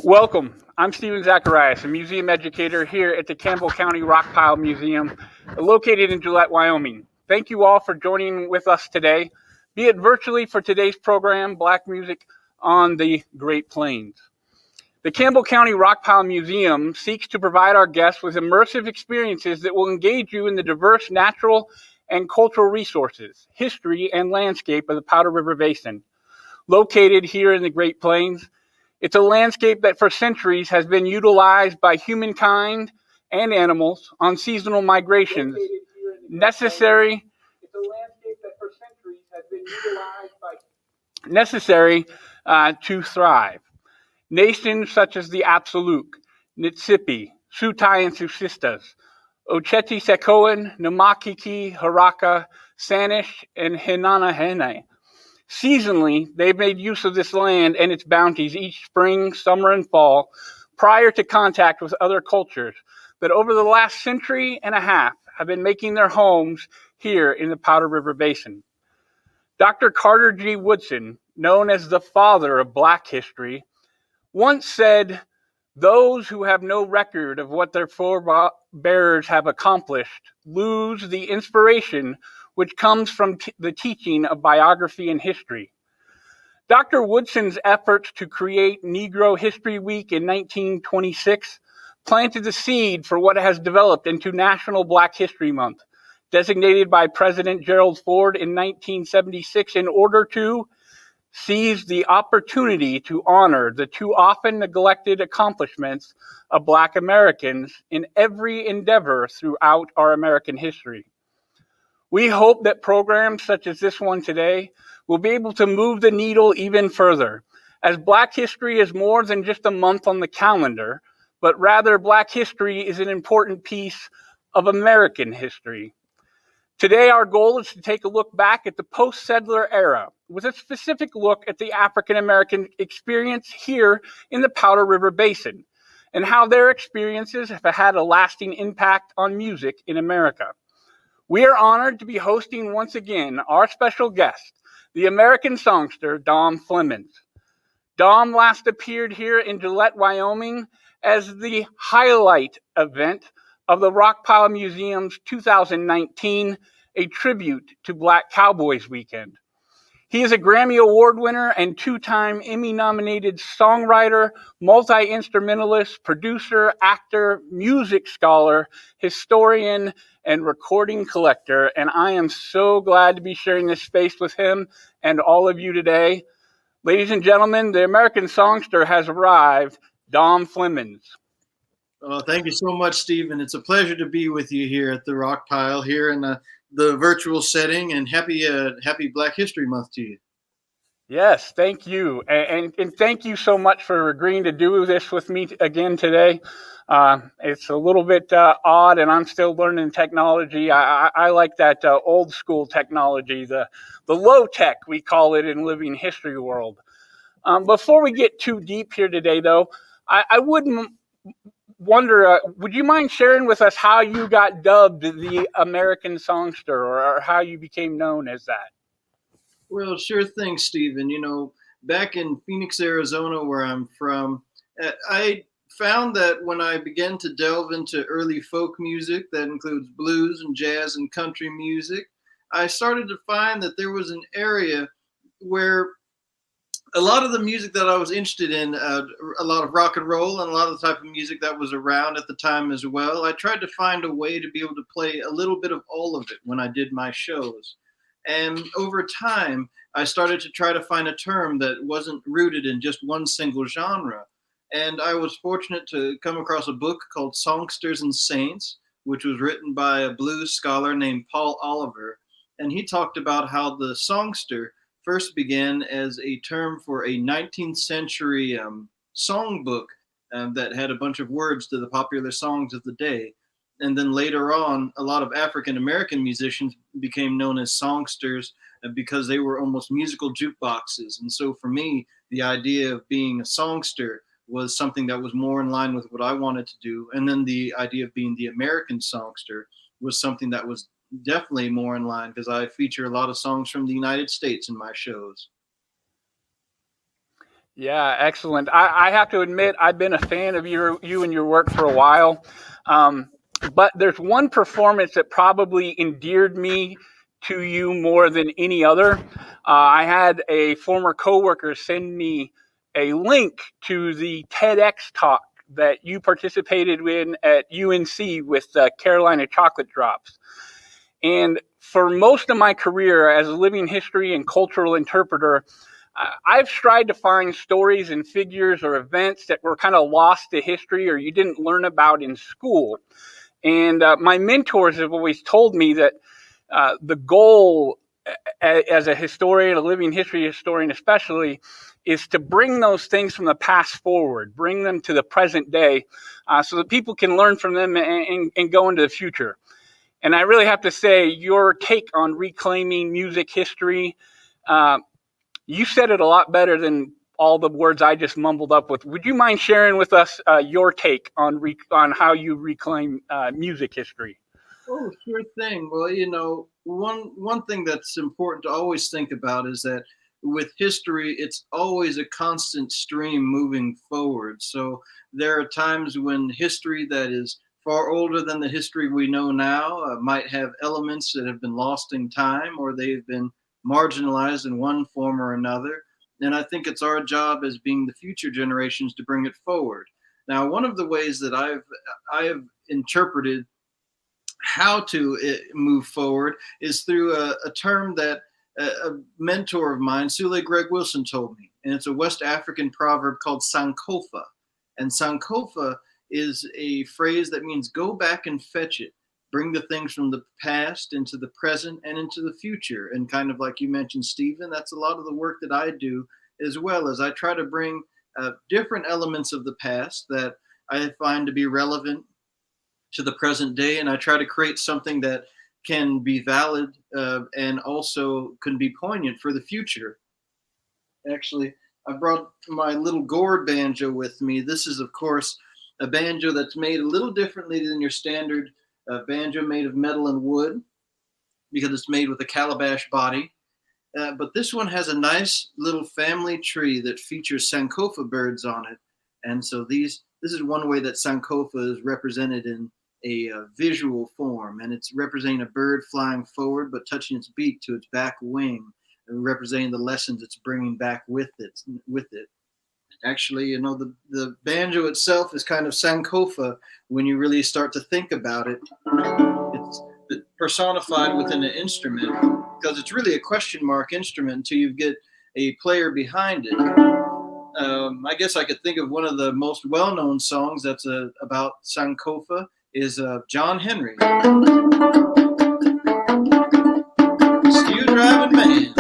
Welcome. I'm Stephen Zacharias, a museum educator here at the Campbell County Rockpile Museum, located in Gillette, Wyoming. Thank you all for joining with us today, be it virtually for today's program, Black Music on the Great Plains. The Campbell County Rockpile Museum seeks to provide our guests with immersive experiences that will engage you in the diverse natural and cultural resources, history, and landscape of the Powder River Basin. Located here in the Great Plains, it's a landscape that for centuries has been utilized by humankind and animals on seasonal migrations, necessary to thrive. Nations such as the Apsaluk, Nitsipi, Sutai and Susistas, Ocheti Sekoan, Namakiki, Haraka, Sanish, and Hinanahene. Seasonally, they've made use of this land and its bounties each spring, summer, and fall prior to contact with other cultures that over the last century and a half have been making their homes here in the Powder River Basin. Dr. Carter G. Woodson, known as the father of Black history, once said, "Those who have no record of what their forebears have accomplished lose the inspiration which comes from the teaching of biography and history." Dr. Woodson's efforts to create Negro History Week in 1926 planted the seed for what has developed into National Black History Month, designated by President Gerald Ford in 1976 in order to seize the opportunity to honor the too often neglected accomplishments of Black Americans in every endeavor throughout our American history. We hope that programs such as this one today will be able to move the needle even further, as Black history is more than just a month on the calendar, but rather Black history is an important piece of American history. Today, our goal is to take a look back at the post-settler era with a specific look at the African-American experience here in the Powder River Basin and how their experiences have had a lasting impact on music in America. We are honored to be hosting once again our special guest, the American songster, Dom Flemons. Dom last appeared here in Gillette, Wyoming as the highlight event of the Rockpile Museum's 2019, A Tribute to Black Cowboys weekend. He is a Grammy Award winner and two-time Emmy-nominated songwriter, multi-instrumentalist, producer, actor, music scholar, historian, and recording collector. And I am so glad to be sharing this space with him and all of you today. Ladies and gentlemen, the American songster has arrived, Dom Flemons. Oh, thank you so much, Stephen. It's a pleasure to be with you here at the Rock Pile here in the virtual setting, and happy Black History Month to you. Yes, thank you. And thank you so much for agreeing to do this with me again today. It's a little bit odd, and I'm still learning technology. I like that old school technology, the low tech, we call it in Living History World. Before we get too deep here today, though, I wouldn't wonder, would you mind sharing with us how you got dubbed the American songster, or how you became known as that? Well, sure thing, Stephen. You know, back in Phoenix, Arizona, where I'm from, I found that when I began to delve into early folk music, that includes blues and jazz and country music, I started to find that there was an area where a lot of the music that I was interested in, a lot of rock and roll and a lot of the type of music that was around at the time as well, I tried to find a way to be able to play a little bit of all of it when I did my shows. And over time, I started to try to find a term that wasn't rooted in just one single genre. And I was fortunate to come across a book called Songsters and Saints, which was written by a blues scholar named Paul Oliver. And he talked about how the songster first began as a term for a 19th century songbook that had a bunch of words to the popular songs of the day. And then later on, a lot of African American musicians became known as songsters because they were almost musical jukeboxes. And so for me, the idea of being a songster was something that was more in line with what I wanted to do. And then the idea of being the American songster was something that was definitely more in line because I feature a lot of songs from the United States in my shows. Yeah, excellent. I have to admit, I've been a fan of you and your work for a while. But there's one performance that probably endeared me to you more than any other. I had a former coworker send me a link to the TEDx talk that you participated in at UNC with Carolina Chocolate Drops. And for most of my career as a living history and cultural interpreter, I've tried to find stories and figures or events that were kind of lost to history or you didn't learn about in school. And my mentors have always told me that the goal as a historian, a living history historian especially, is to bring those things from the past forward, bring them to the present day so that people can learn from them and go into the future. And I really have to say, your take on reclaiming music history, you said it a lot better than all the words I just mumbled up with. Would you mind sharing with us your take on how you reclaim music history? Oh, sure thing. Well, one thing that's important to always think about is that with history, it's always a constant stream moving forward. So there are times when history that is far older than the history we know now might have elements that have been lost in time or they've been marginalized in one form or another. And I think it's our job as being the future generations to bring it forward. Now, one of the ways that I've interpreted how to move forward is through a term that a mentor of mine, Sule Greg Wilson, told me. And it's a West African proverb called Sankofa. And Sankofa is a phrase that means go back and fetch it. Bring the things from the past into the present and into the future. And kind of like you mentioned, Stephen, that's a lot of the work that I do, as well as I try to bring different elements of the past that I find to be relevant to the present day. And I try to create something that can be valid and also can be poignant for the future. Actually, I brought my little gourd banjo with me. This is, of course, a banjo that's made a little differently than your standard banjo made of metal and wood because it's made with a calabash body. But this one has a nice little family tree that features Sankofa birds on it. And so this is one way that Sankofa is represented in a visual form. And it's representing a bird flying forward, but touching its beak to its back wing, and representing the lessons it's bringing back with it. Actually, the banjo itself is kind of Sankofa when you really start to think about it. It's personified within an instrument because it's really a question mark instrument until you get a player behind it. I guess I could think of one of the most well-known songs that's about Sankofa is John Henry. Steel driving man.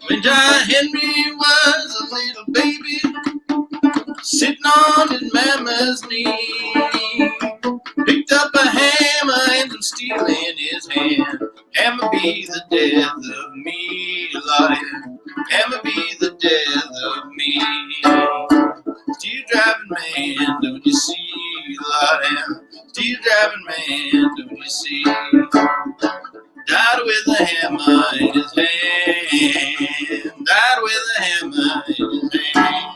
When John Henry was a little baby, sitting on his mama's knee, picked up a hammer and some steel in his hand. Hammer be the death of me, Lord. Hammer be the death of me. Steel driving man, don't you see, Lord? Steel driving man, don't you see? Died with a hammer in his hand. Died with a hammer in his hand.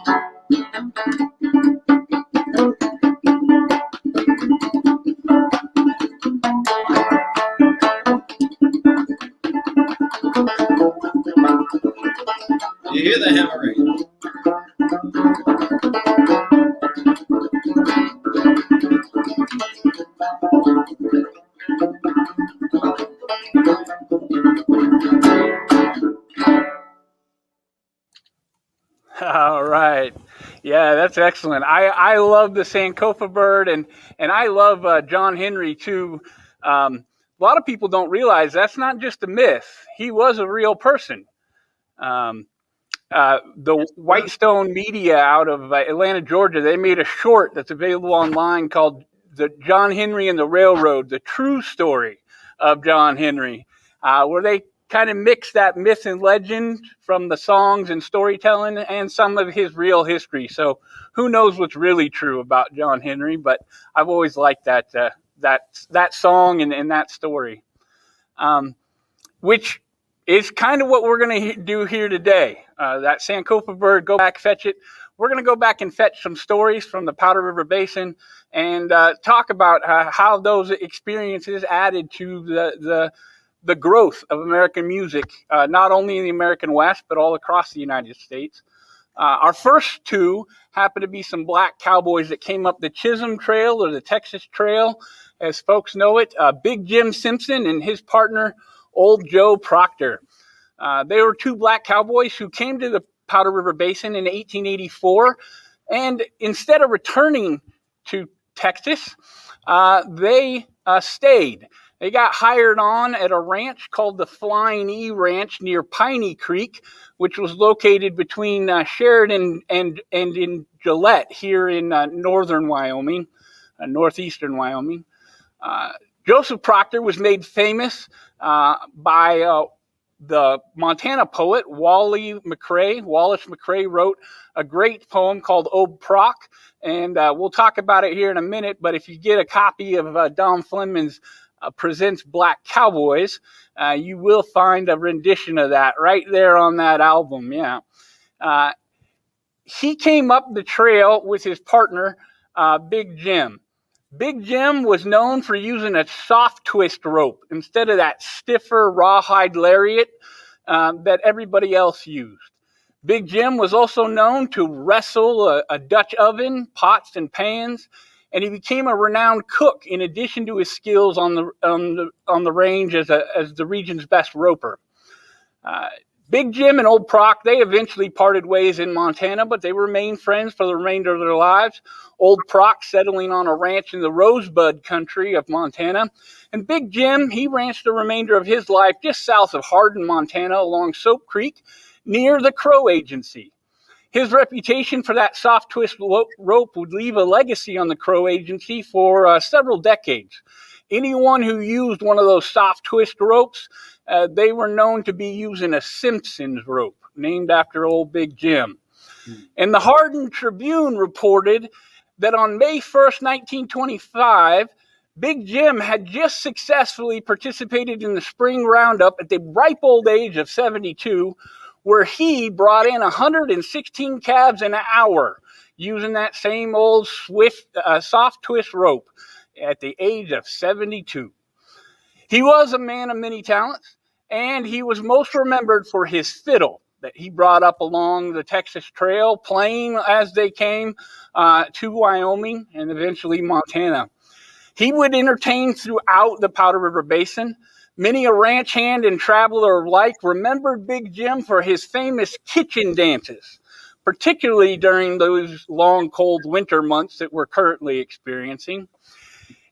You hear the hammer ring? All right. Yeah, that's excellent. I love the Sankofa bird and I love John Henry too. A lot of people don't realize that's not just a myth. He was a real person. The Whitestone Media out of Atlanta, Georgia, they made a short that's available online called "The John Henry and the Railroad: The True Story of John Henry," where they kind of mix that myth and legend from the songs and storytelling and some of his real history. So who knows what's really true about John Henry, but I've always liked that song and that story, which is kind of what we're going to do here today. That Sankofa bird, go back, fetch it. We're going to go back and fetch some stories from the Powder River Basin and talk about how those experiences added to the growth of American music, not only in the American West, but all across the United States. Our first two happen to be some black cowboys that came up the Chisholm Trail, or the Texas Trail, as folks know it. Big Jim Simpson and his partner, Old Joe Proctor. They were two black cowboys who came to the Powder River Basin in 1884, and instead of returning to Texas, they stayed. They got hired on at a ranch called the Flying E Ranch near Piney Creek, which was located between Sheridan and in Gillette here in northern Wyoming, northeastern Wyoming. Joseph Proctor was made famous by the Montana poet Wallace McCrae wrote a great poem called Old Proc, and we'll talk about it here in a minute. But if you get a copy of Don Flemons Presents Black Cowboys, you will find a rendition of that right there on that album. Yeah. He came up the trail with his partner, Big Jim. Big Jim was known for using a soft twist rope instead of that stiffer rawhide lariat that everybody else used. Big Jim was also known to wrestle a Dutch oven, pots and pans, and he became a renowned cook in addition to his skills on the range as the region's best roper. Big Jim and Old Proc, they eventually parted ways in Montana, but they remained friends for the remainder of their lives. Old Proc settling on a ranch in the Rosebud country of Montana. And Big Jim, he ranched the remainder of his life just south of Hardin, Montana, along Soap Creek, near the Crow Agency. His reputation for that soft twist rope would leave a legacy on the Crow Agency for several decades. Anyone who used one of those soft twist ropes, they were known to be using a Simpsons rope, named after old Big Jim. And the Hardin Tribune reported that on May 1st, 1925, Big Jim had just successfully participated in the spring roundup at the ripe old age of 72, where he brought in 116 calves an hour using that same old soft twist rope at the age of 72. He was a man of many talents, and he was most remembered for his fiddle that he brought up along the Texas Trail, playing as they came to Wyoming and eventually Montana. He would entertain throughout the Powder River Basin. Many a ranch hand and traveler alike remembered Big Jim for his famous kitchen dances, particularly during those long, cold winter months that we're currently experiencing.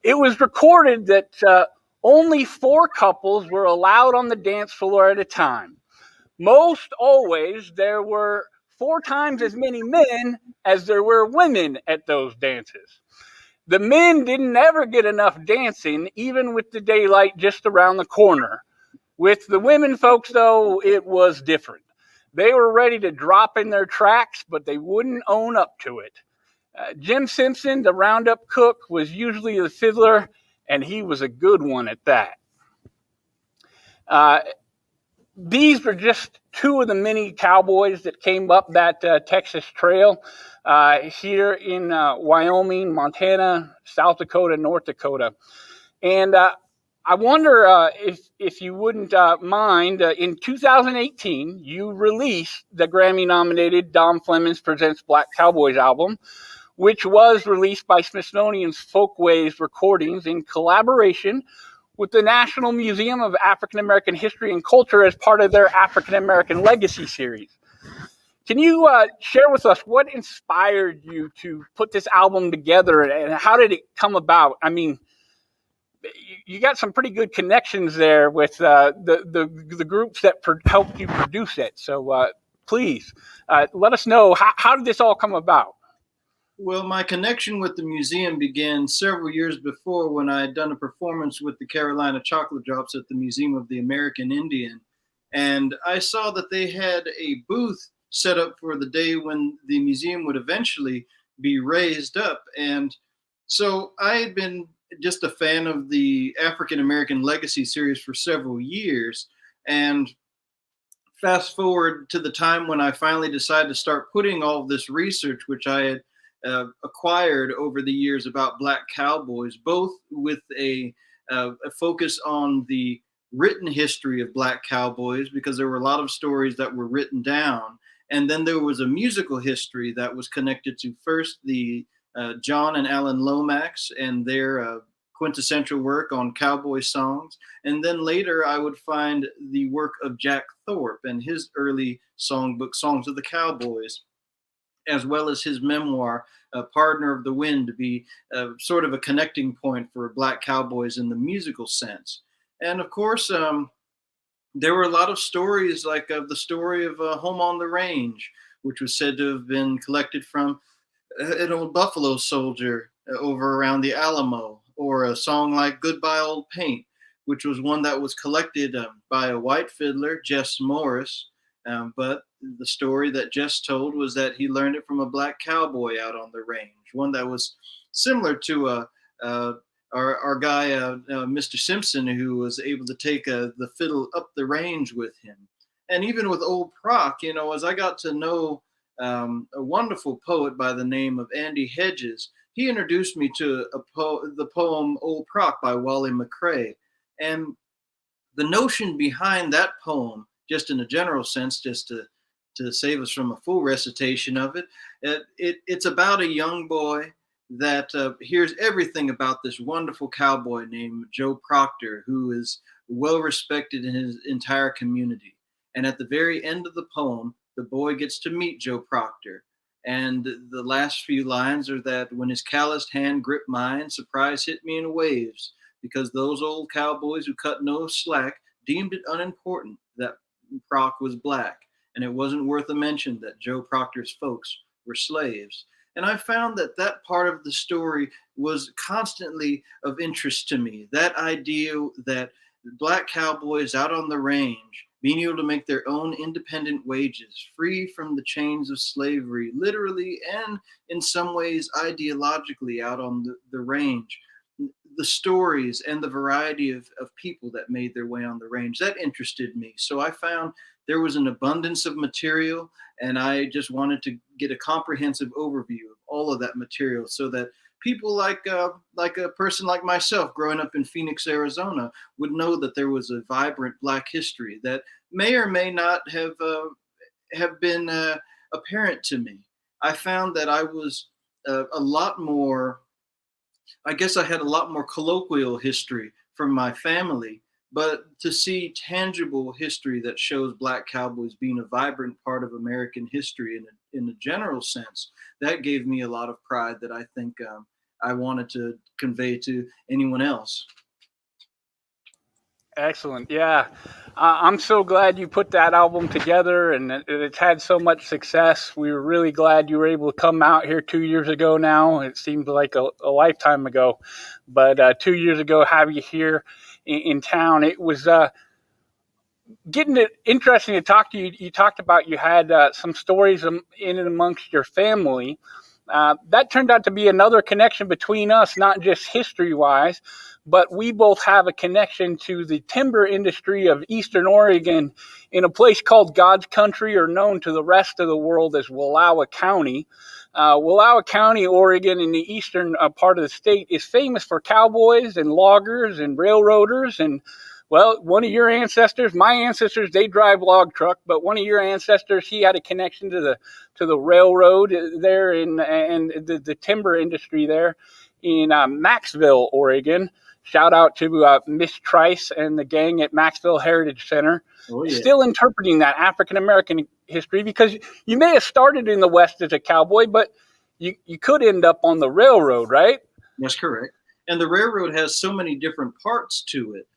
It was recorded that only 4 couples were allowed on the dance floor at a time. Most always, there were 4 times as many men as there were women at those dances. The men didn't ever get enough dancing, even with the daylight just around the corner. With the women folks, though, it was different. They were ready to drop in their tracks, but they wouldn't own up to it. Jim Simpson, the roundup cook, was usually the fiddler, and he was a good one at that. These were just 2 of the many cowboys that came up that Texas Trail here in Wyoming, Montana, South Dakota, North Dakota. And I wonder if you wouldn't mind, in 2018, you released the Grammy-nominated Don Flemons Presents Black Cowboys album, which was released by Smithsonian's Folkways Recordings in collaboration with the National Museum of African American History and Culture as part of their African American Legacy series. Can you share with us what inspired you to put this album together, and how did it come about? I mean, you got some pretty good connections there with the groups that helped you produce it. So please let us know, how did this all come about? Well, my connection with the museum began several years before, when I had done a performance with the Carolina Chocolate Drops at the Museum of the American Indian. And I saw that they had a booth set up for the day when the museum would eventually be raised up. And so I had been just a fan of the African American Legacy series for several years. And fast forward to the time when I finally decided to start putting all of this research, which I had acquired over the years about Black Cowboys, both with a focus on the written history of Black Cowboys, because there were a lot of stories that were written down. And then there was a musical history that was connected to first the John and Alan Lomax and their quintessential work on cowboy songs. And then later I would find the work of Jack Thorpe and his early songbook, Songs of the Cowboys, as well as his memoir, Partner of the Wind, to be sort of a connecting point for Black Cowboys in the musical sense. And of course, there were a lot of stories, like the story of Home on the Range, which was said to have been collected from an old Buffalo soldier over around the Alamo, or a song like Goodbye Old Paint, which was one that was collected by a white fiddler, Jess Morris. But the story that Jess told was that he learned it from a Black cowboy out on the range, one that was similar to our guy, Mr. Simpson, who was able to take the fiddle up the range with him. And even with Old Proc, as I got to know a wonderful poet by the name of Andy Hedges, he introduced me to the poem Old Proc by Wally McCrae. And the notion behind that poem, just in a general sense, just to save us from a full recitation of it, it's about a young boy that hears everything about this wonderful cowboy named Joe Proctor, who is well respected in his entire community. And at the very end of the poem, the boy gets to meet Joe Proctor. And the last few lines are that when his calloused hand gripped mine, surprise hit me in waves, because those old cowboys who cut no slack deemed it unimportant that Proc was black, and it wasn't worth a mention that Joe Proctor's folks were slaves. And I found that that part of the story was constantly of interest to me. That idea that Black cowboys out on the range, being able to make their own independent wages, free from the chains of slavery, literally and in some ways ideologically out on the range. The stories and the variety of people that made their way on the range, that interested me. So I found there was an abundance of material, and I just wanted to get a comprehensive overview of all of that material so that people like a person like myself growing up in Phoenix, Arizona, would know that there was a vibrant Black history that may or may not have been apparent to me. I found that I was a lot more, I guess I had a lot more colloquial history from my family, but to see tangible history that shows Black cowboys being a vibrant part of American history in a general sense, that gave me a lot of pride that I think I wanted to convey to anyone else. Excellent. Yeah. I'm so glad you put that album together, and it's had so much success. We were really glad you were able to come out here 2 years ago now. It seemed like a lifetime ago, but 2 years ago, have you here in town. It was getting it interesting to talk to you. You talked about you had some stories in and amongst your family. That turned out to be another connection between us, not just history-wise, but we both have a connection to the timber industry of Eastern Oregon in a place called God's Country, or known to the rest of the world as Wallowa County. Wallowa County, Oregon, in the eastern part of the state, is famous for cowboys and loggers and railroaders. And, well, one of your ancestors, my ancestors, they drive log truck, but one of your ancestors, he had a connection to the railroad there and the timber industry there in Maxville, Oregon. Shout out to Miss Trice and the gang at Maxville Heritage Center. Oh, yeah. Still interpreting that African American history, because you may have started in the West as a cowboy, but you could end up on the railroad, right? That's correct. And the railroad has so many different parts to it.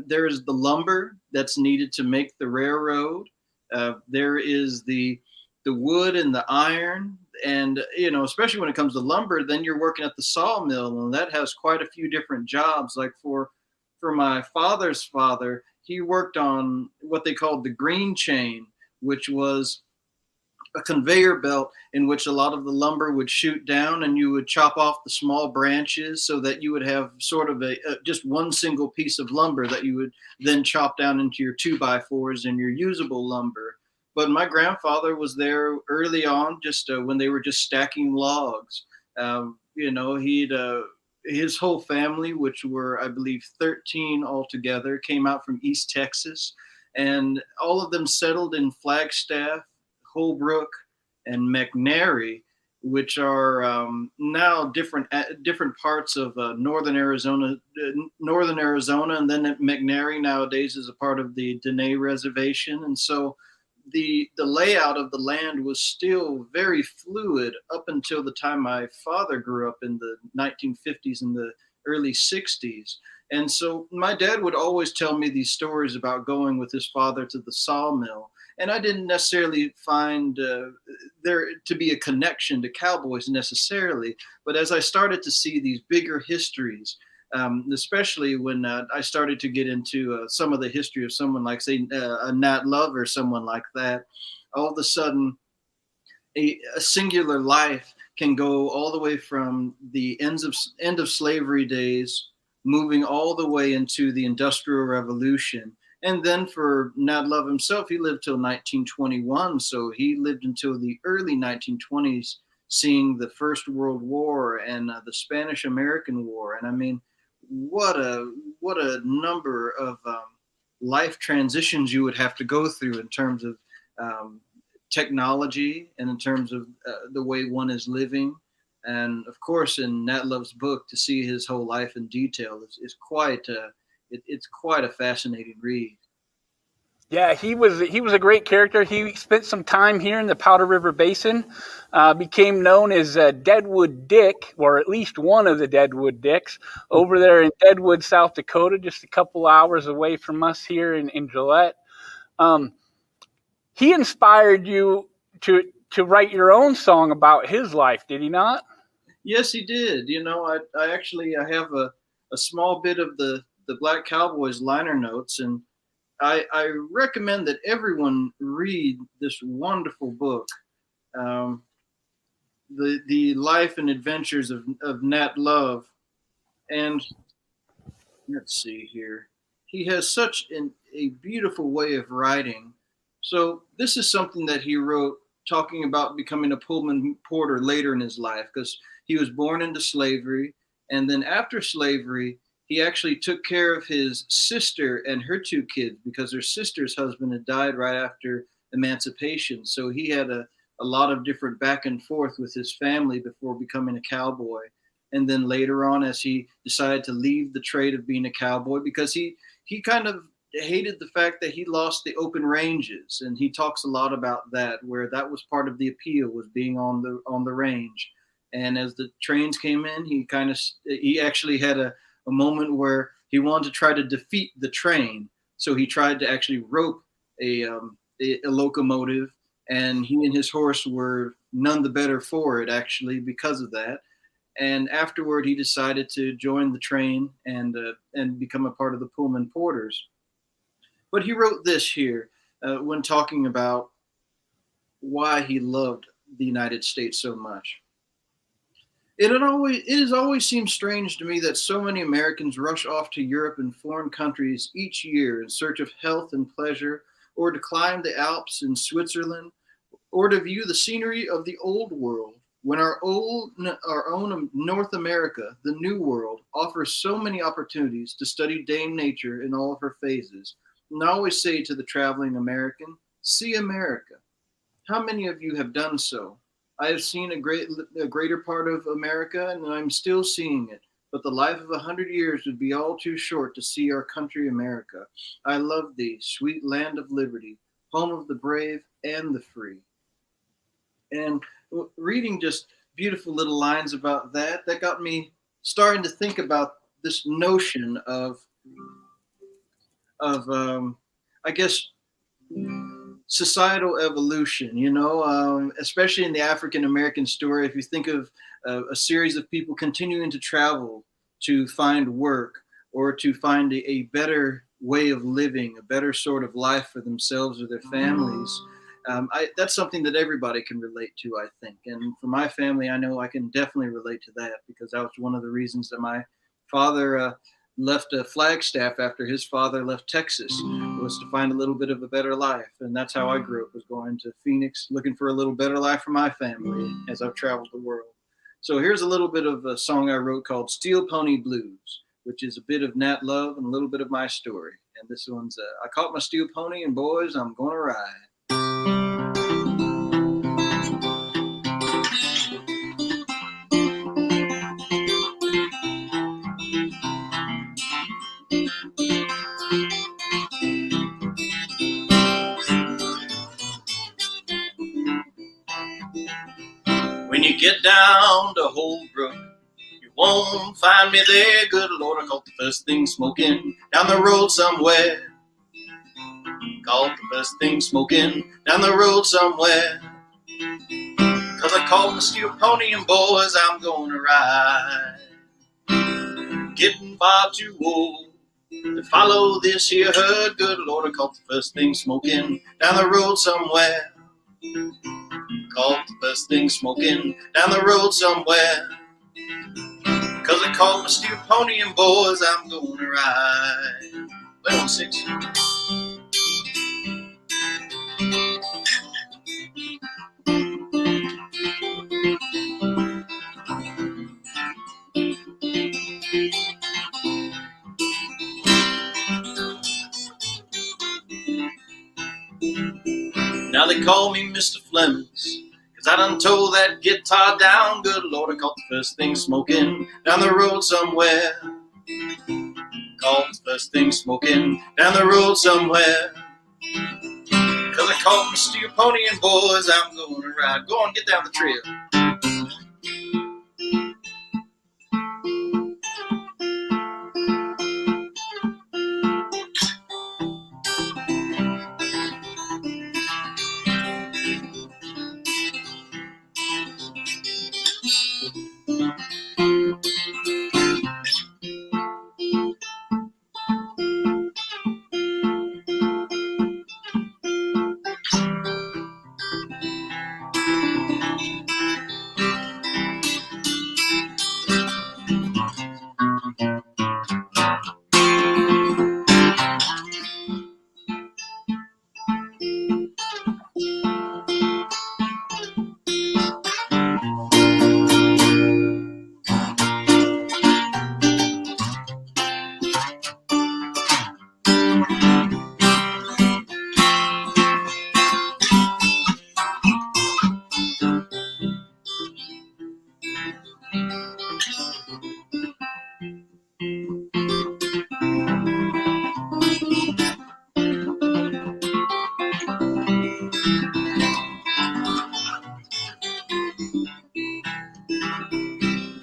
There is the lumber that's needed to make the railroad. There is the wood and the iron, and especially when it comes to lumber, then you're working at the sawmill, and that has quite a few different jobs. Like for my father's father, he worked on what they called the green chain, which was a conveyor belt in which a lot of the lumber would shoot down, and you would chop off the small branches so that you would have sort of a just one single piece of lumber that you would then chop down into your 2x4s and your usable lumber. But my grandfather was there early on, just when they were just stacking logs. He'd his whole family, which were, I believe, 13 altogether, came out from East Texas, and all of them settled in Flagstaff, Holbrook, and McNary, which are now different parts of northern Arizona, and then McNary nowadays is a part of the Dene Reservation, and so the layout of the land was still very fluid up until the time my father grew up in the 1950s and the early 60s. And so my dad would always tell me these stories about going with his father to the sawmill. And I didn't necessarily find there to be a connection to cowboys necessarily. But as I started to see these bigger histories, especially when I started to get into some of the history of someone like, say, a Nat Love or someone like that, all of a sudden, a singular life can go all the way from the end of slavery days, moving all the way into the Industrial Revolution. And then for Nat Love himself, he lived till 1921. So he lived until the early 1920s, seeing the First World War and the Spanish-American War. And I mean, what a number of life transitions you would have to go through in terms of technology and in terms of the way one is living. And of course, in Nat Love's book, to see his whole life in detail is quite it's quite a fascinating read. Yeah, he was a great character. He spent some time here in the Powder River Basin, became known as Deadwood Dick, or at least one of the Deadwood Dicks, over there in Deadwood, South Dakota, just a couple hours away from us here in Gillette. He inspired you to write your own song about his life, did he not? Yes, he did. I actually I have a small bit of the Black Cowboys liner notes, and I recommend that everyone read this wonderful book, the life and adventures of Nat Love. And let's see here, he has such a beautiful way of writing. So this is something that he wrote talking about becoming a Pullman porter later in his life, because he was born into slavery, and then after slavery, he actually took care of his sister and her two kids because her sister's husband had died right after emancipation. So he had a lot of different back and forth with his family before becoming a cowboy. And then later on, as he decided to leave the trade of being a cowboy, because he kind of hated the fact that he lost the open ranges. And he talks a lot about that, where that was part of the appeal, was being on the range. And as the trains came in, he actually had a moment where he wanted to try to defeat the train. So he tried to actually rope a locomotive, and he and his horse were none the better for it, actually, because of that. And afterward, he decided to join the train and become a part of the Pullman Porters. But he wrote this here when talking about why he loved the United States so much. It has always seemed strange to me that so many Americans rush off to Europe and foreign countries each year in search of health and pleasure, or to climb the Alps in Switzerland, or to view the scenery of the old world, when our own North America, the New World, offers so many opportunities to study Dame Nature in all of her phases. And I always say to the traveling American, see America. How many of you have done so? I have seen a greater part of America, and I'm still seeing it. But the life of 100 years would be all too short to see our country, America. I love thee, sweet land of liberty, home of the brave and the free. And reading just beautiful little lines about that got me starting to think about this notion of I guess, societal evolution, especially in the African American story. If you think of a series of people continuing to travel to find work or to find a better way of living, a better sort of life for themselves or their families. That's something that everybody can relate to, I think. And for my family, I know I can definitely relate to that, because that was one of the reasons that my father left Flagstaff after his father left Texas, was to find a little bit of a better life. And that's how I grew up, was going to Phoenix, looking for a little better life for my family as I've traveled the world. So here's a little bit of a song I wrote called Steel Pony Blues, which is a bit of Nat Love and a little bit of my story. And this one's I caught my steel pony, and boys, I'm gonna ride. When you get down to Holbrook, you won't find me there. Good Lord, I caught the first thing smoking down the road somewhere. Caught the first thing smoking down the road somewhere. 'Cause I caught my steel pony, and boys, I'm gonna ride. Getting far too old to follow this here herd. Good Lord, I caught the first thing smoking down the road somewhere. Caught the first thing smoking down the road somewhere. 'Cause I caught my steel pony, and boys, I'm gonna ride. Play on 6. Now they call me Mr. Flemons, 'cause I done tore that guitar down. Good Lord, I caught the first thing smoking down the road somewhere. Caught the first thing smoking down the road somewhere. 'Cause I caught my steel pony, and boys, I'm gonna ride. Go on, get down the trail.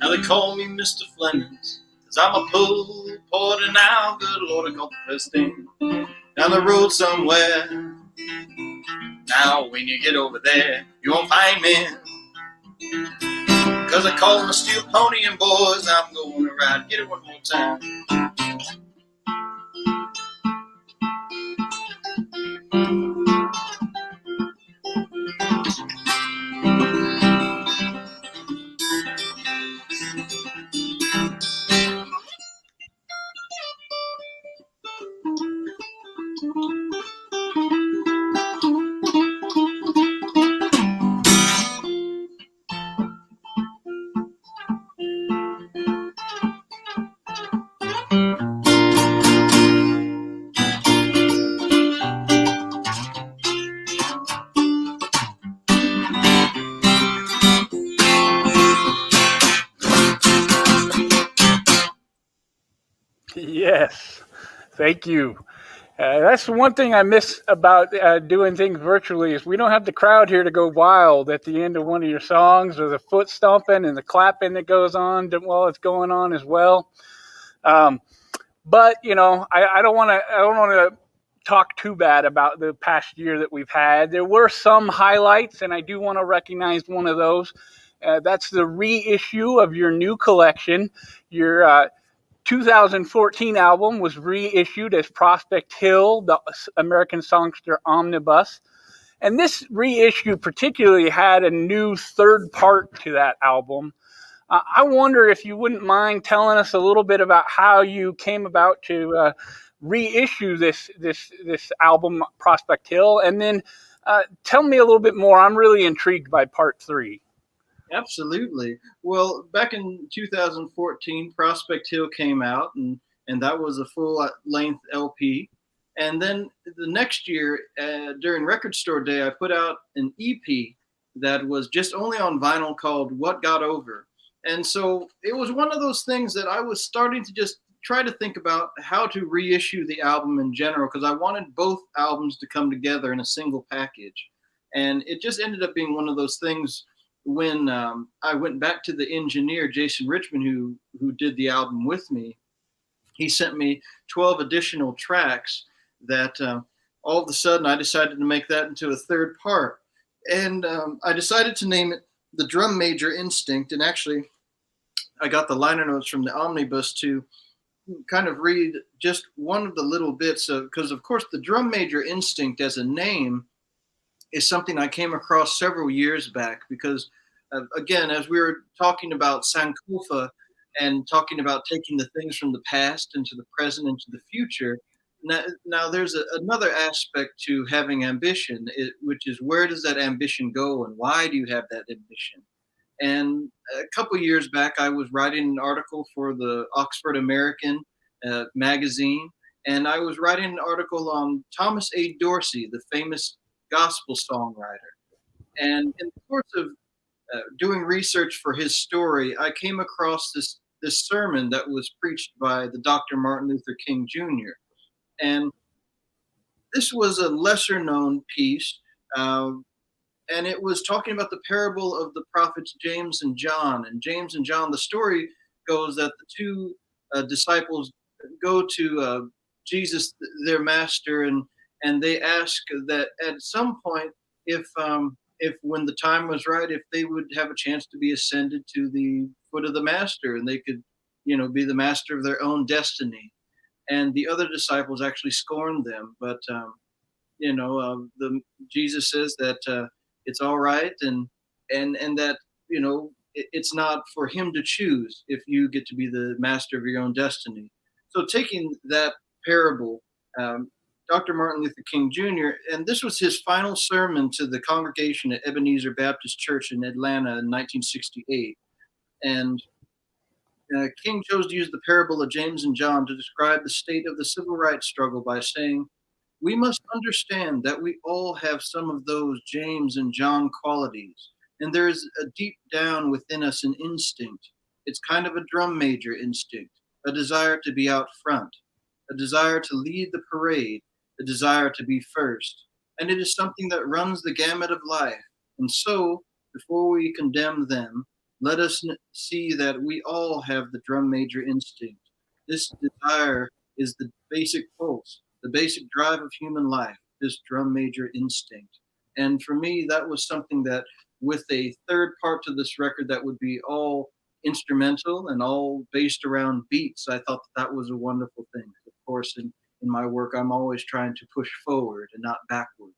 Now they call me Mr. Flemons, 'cause I'm a pull porter now. Good Lord, I caught the first thing down the road somewhere. Now when you get over there, you won't find me, 'cause I caught my steel pony, and boys, I'm gonna ride. Get it one more time. Yes, thank you. That's the one thing I miss about doing things virtually is we don't have the crowd here to go wild at the end of one of your songs, or the foot stomping and the clapping that goes on while it's going on as well. But you know, I don't want to talk too bad about the past year that we've had. There were some highlights, and I do want to recognize one of those. That's the reissue of your new collection, your 2014 album was reissued as Prospect Hill, the American Songster Omnibus. And this reissue particularly had a new third part to that album. I wonder if you wouldn't mind telling us a little bit about how you came about to reissue this album, Prospect Hill, and then tell me a little bit more. I'm really intrigued by part 3. Absolutely. Well, back in 2014, Prospect Hill came out, and that was a full-length LP. And then the next year, during Record Store Day, I put out an EP that was just only on vinyl called What Got Over. And so it was one of those things that I was starting to just try to think about how to reissue the album in general, because I wanted both albums to come together in a single package. And it just ended up being one of those things when I went back to the engineer, Jason Richmond, who did the album with me. He sent me 12 additional tracks that all of a sudden I decided to make that into a third part. And I decided to name it The Drum Major Instinct. And actually, I got the liner notes from the omnibus to kind of read just one of the little bits of, because of course the Drum Major Instinct as a name is something I came across several years back, because again, as we were talking about Sankofa and talking about taking the things from the past into the present, into the future, now there's another aspect to having ambition, which is, where does that ambition go and why do you have that ambition? And a couple of years back, I was writing an article for the Oxford American magazine, and I was writing an article on Thomas A. Dorsey, the famous gospel songwriter. And in the course of doing research for his story, I came across this sermon that was preached by the Dr. Martin Luther King Jr. And this was a lesser known piece, and it was talking about the parable of the prophets James and John. And James and John, the story goes that the two disciples go to Jesus, their master, and they ask that at some point, if when the time was right, if they would have a chance to be ascended to the foot of the master, and they could, be the master of their own destiny. And the other disciples actually scorned them, but Jesus says that it's all right, and that it's not for him to choose if you get to be the master of your own destiny. So taking that parable, Dr. Martin Luther King Jr., and this was his final sermon to the congregation at Ebenezer Baptist Church in Atlanta in 1968. And King chose to use the parable of James and John to describe the state of the civil rights struggle by saying, "We must understand that we all have some of those James and John qualities, and there is a deep down within us an instinct. It's kind of a drum major instinct, a desire to be out front, a desire to lead the parade, a desire to be first. And it is something that runs the gamut of life. And so, before we condemn them, let us see that we all have the drum major instinct. This desire is the basic pulse, the basic drive of human life, this drum major instinct." And for me, that was something that, with a third part to this record that would be all instrumental and all based around beats, I thought that was a wonderful thing. Of course, in my work, I'm always trying to push forward and not backward.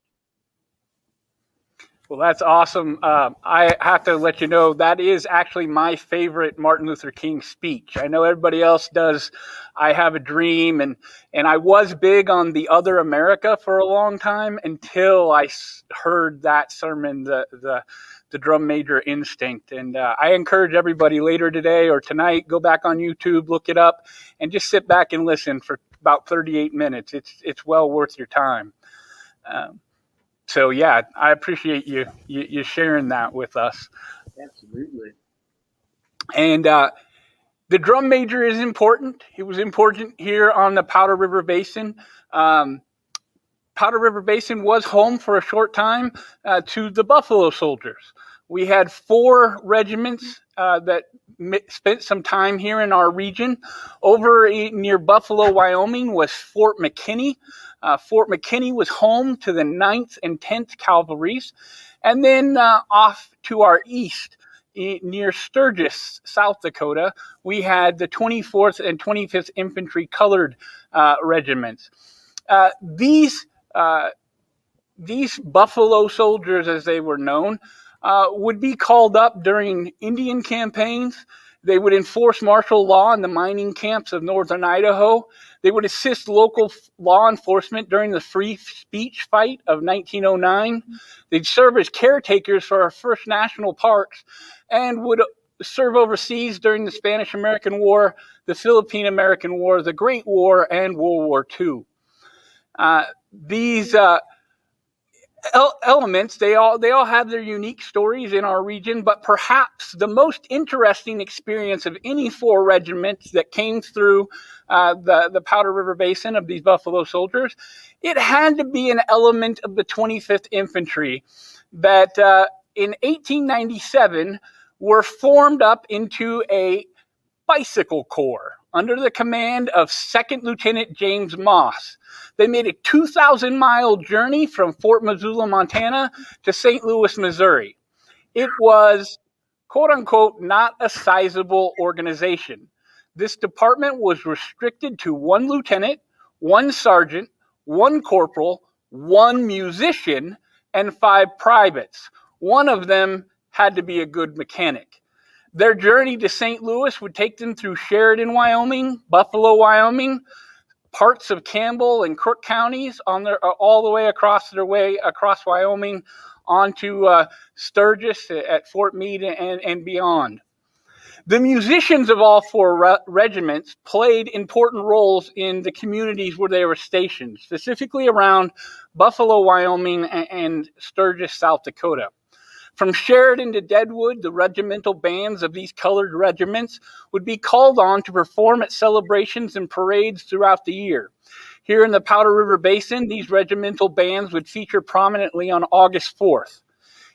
Well, that's awesome. I have to let you know that is actually my favorite Martin Luther King speech. I know everybody else does I Have a Dream, and I was big on The Other America for a long time until I heard that sermon, the Drum Major Instinct. And I encourage everybody later today or tonight, go back on YouTube, look it up, and just sit back and listen for about 38 minutes. It's well worth your time. So yeah, I appreciate you sharing that with us. Absolutely. And the drum major is important. It was important here on the Powder River Basin. Powder River Basin was home for a short time to the Buffalo Soldiers. We had 4 regiments that spent some time here in our region. Over near Buffalo, Wyoming was Fort McKinney. Fort McKinney was home to the 9th and 10th Cavalries. And then off to our east near Sturgis, South Dakota, we had the 24th and 25th Infantry Colored Regiments. These Buffalo Soldiers, as they were known, would be called up during Indian campaigns. They would enforce martial law in the mining camps of northern Idaho. They would assist local law enforcement during the free speech fight of 1909. They'd serve as caretakers for our first national parks and would serve overseas during the Spanish-American War, the Philippine-American War, the Great War, and World War II. These elements, they all have their unique stories in our region, but perhaps the most interesting experience of any four regiments that came through the Powder River Basin of these Buffalo Soldiers, it had to be an element of the 25th Infantry that in 1897 were formed up into a bicycle corps under the command of 2nd Lieutenant James Moss. They made a 2,000-mile journey from Fort Missoula, Montana to St. Louis, Missouri. It was, quote-unquote, not a sizable organization. This department was restricted to 1 lieutenant, 1 sergeant, 1 corporal, 1 musician, and 5 privates. One of them had to be a good mechanic. Their journey to St. Louis would take them through Sheridan, Wyoming, Buffalo, Wyoming, parts of Campbell and Crook counties all the way across Wyoming onto Sturgis at Fort Meade and beyond. The musicians of all four regiments played important roles in the communities where they were stationed, specifically around Buffalo, Wyoming, and Sturgis, South Dakota. From Sheridan to Deadwood, the regimental bands of these colored regiments would be called on to perform at celebrations and parades throughout the year. Here in the Powder River Basin, these regimental bands would feature prominently on August 4th.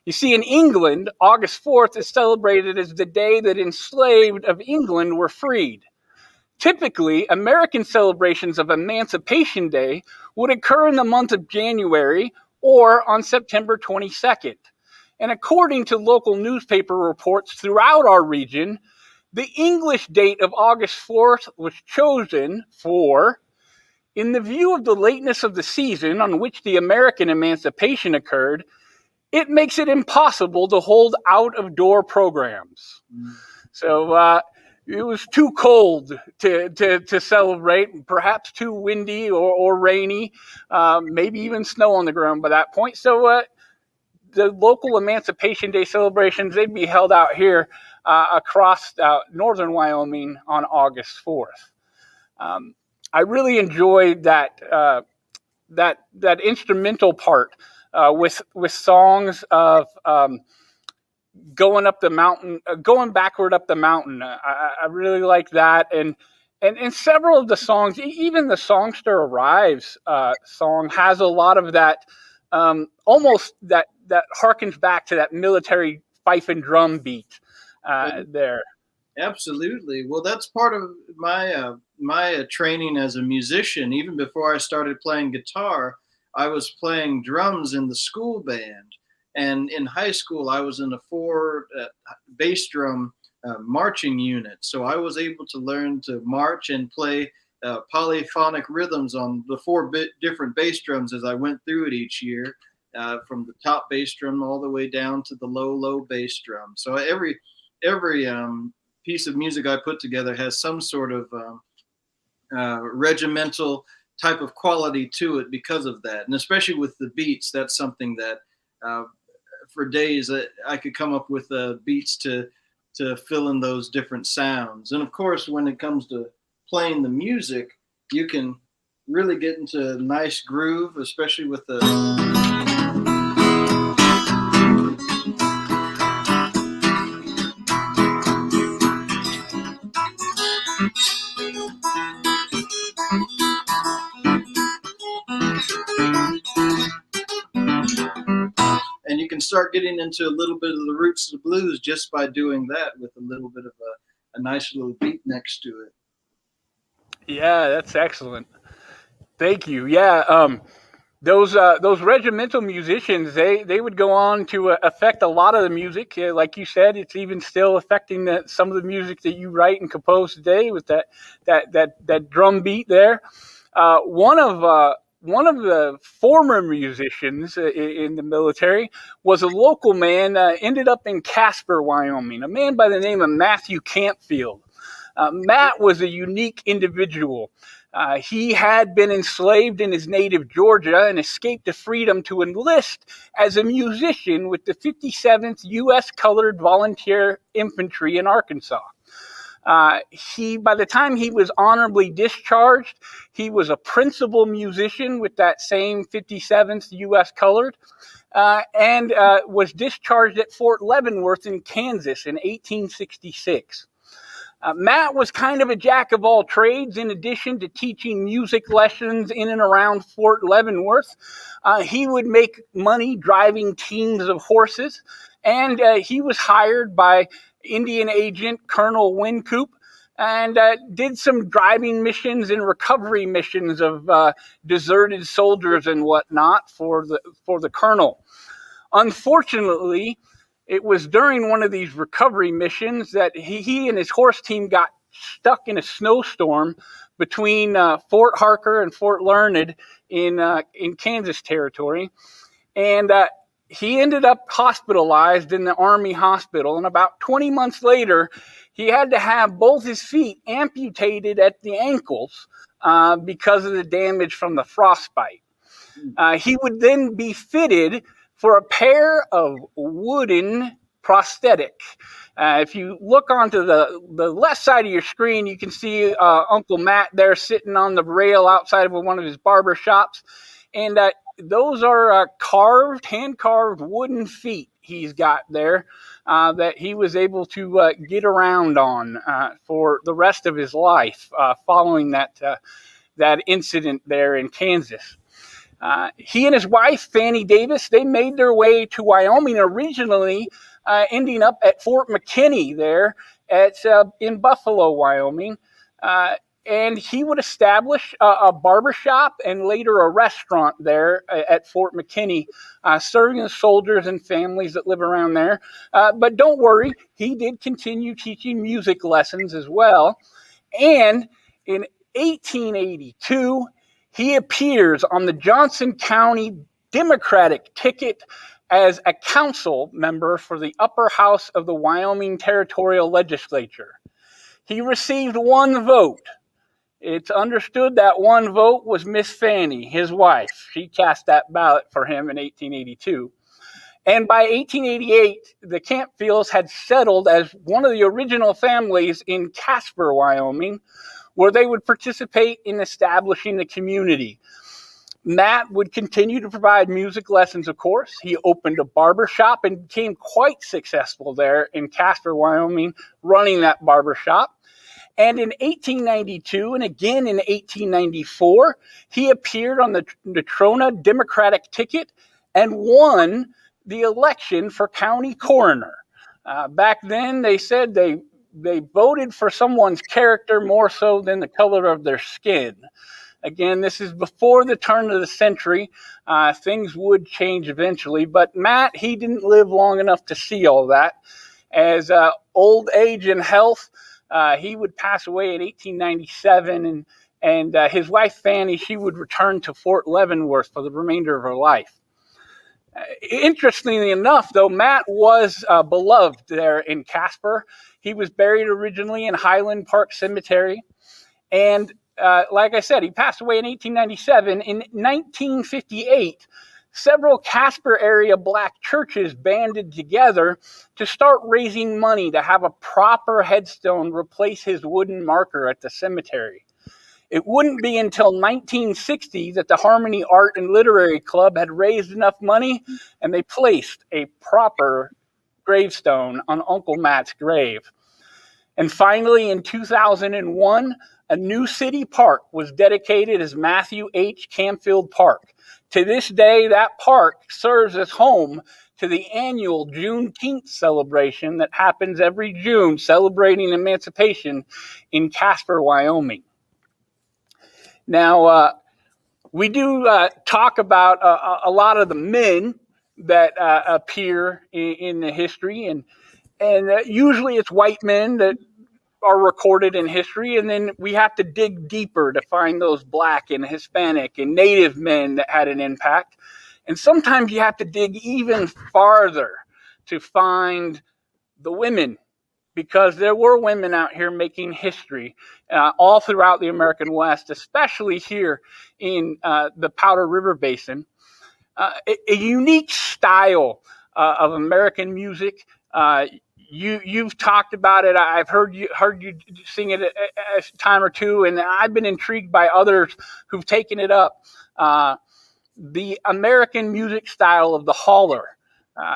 You see, in England, August 4th is celebrated as the day that enslaved of England were freed. Typically, American celebrations of Emancipation Day would occur in the month of January or on September 22nd. And according to local newspaper reports throughout our region, the English date of August 4th was chosen for, in the view of the lateness of the season on which the American emancipation occurred, it makes it impossible to hold out-of-door programs. So it was too cold to celebrate, perhaps too windy or rainy, maybe even snow on the ground by that point. So the local Emancipation Day celebrations, they'd be held out here across northern Wyoming on August 4th. I really enjoyed that instrumental part with songs of going up the mountain, going backward up the mountain. I really like that, and several of the songs, even the Songster Arrives song, has a lot of that. Almost that harkens back to that military fife and drum beat there. Absolutely. Well, that's part of my training as a musician. Even before I started playing guitar, I was playing drums in the school band. And in high school, I was in a 4 bass drum marching unit. So I was able to learn to march and play polyphonic rhythms on the 4 different bass drums as I went through it each year, from the top bass drum all the way down to the low bass drum. So every piece of music I put together has some sort of regimental type of quality to it because of that. And especially with the beats, that's something that for days I could come up with beats to fill in those different sounds. And of course, when it comes to playing the music, you can really get into a nice groove, especially with the and you can start getting into a little bit of the roots of the blues just by doing that with a little bit of a nice little beat next to it. Yeah, that's excellent. Thank you. Yeah, those regimental musicians, they would go on to affect a lot of the music. Like you said, it's even still affecting some of the music that you write and compose today with that drum beat there. One of the former musicians in the military was a local man, ended up in Casper, Wyoming, a man by the name of Matthew Campfield. Matt was a unique individual. He had been enslaved in his native Georgia and escaped to freedom to enlist as a musician with the 57th U.S. Colored Volunteer Infantry in Arkansas. By the time he was honorably discharged, he was a principal musician with that same 57th U.S. Colored, and was discharged at Fort Leavenworth in Kansas in 1866. Matt was kind of a jack of all trades. In addition to teaching music lessons in and around Fort Leavenworth, he would make money driving teams of horses, and he was hired by Indian agent Colonel Wincoop and did some driving missions and recovery missions of deserted soldiers and whatnot for the colonel. Unfortunately, it was during one of these recovery missions that he and his horse team got stuck in a snowstorm between Fort Harker and Fort Larned in Kansas territory. And he ended up hospitalized in the Army hospital. And about 20 months later, he had to have both his feet amputated at the ankles because of the damage from the frostbite. He would then be fitted for a pair of wooden prosthetic. If you look onto the left side of your screen, you can see Uncle Matt there sitting on the rail outside of one of his barber shops. And those are hand-carved wooden feet he's got there that he was able to get around on for the rest of his life following that incident there in Kansas. He and his wife, Fanny Davis, they made their way to Wyoming originally, ending up at Fort McKinney there in Buffalo, Wyoming. And he would establish a barbershop and later a restaurant there at Fort McKinney, serving the soldiers and families that live around there. But don't worry, he did continue teaching music lessons as well. And in 1882, he appears on the Johnson County Democratic ticket as a council member for the upper house of the Wyoming Territorial Legislature. He received one vote. It's understood that one vote was Miss Fanny, his wife. She cast that ballot for him in 1882. And by 1888, the Campfields had settled as one of the original families in Casper, Wyoming, where they would participate in establishing the community. Matt would continue to provide music lessons, of course. He opened a barber shop and became quite successful there in Casper, Wyoming, running that barber shop. And in 1892 and again in 1894, he appeared on the Natrona Democratic ticket and won the election for county coroner. Back then, they said they voted for someone's character more so than the color of their skin. Again, this is before the turn of the century. Things would change eventually, but Matt, he didn't live long enough to see all that. As old age and health, he would pass away in 1897, and his wife, Fanny, she would return to Fort Leavenworth for the remainder of her life. Interestingly enough, though, Matt was beloved there in Casper. He was buried originally in Highland Park Cemetery. And like I said, he passed away in 1897. In 1958, several Casper area black churches banded together to start raising money to have a proper headstone replace his wooden marker at the cemetery. It wouldn't be until 1960 that the Harmony Art and Literary Club had raised enough money and they placed a proper gravestone on Uncle Matt's grave. And finally, in 2001, a new city park was dedicated as Matthew H. Campfield Park. To this day, that park serves as home to the annual Juneteenth celebration that happens every June, celebrating emancipation in Casper, Wyoming. Now, We do talk about a lot of the men that appear in the history, and usually it's white men that are recorded in history, and then we have to dig deeper to find those black and Hispanic and Native men that had an impact. And sometimes you have to dig even farther to find the women, because there were women out here making history all throughout the American West, especially here in the Powder River Basin. A unique style of American music. You've talked about it. I've heard you sing it a time or two, and I've been intrigued by others who've taken it up. The American music style of the holler.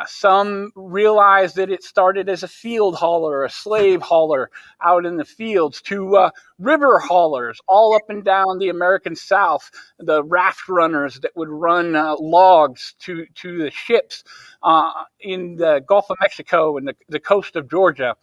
Some realize that it started as a field holler, a slave holler out in the fields, to river haulers all up and down the American South, the raft runners that would run logs to the ships in the Gulf of Mexico and the coast of Georgia,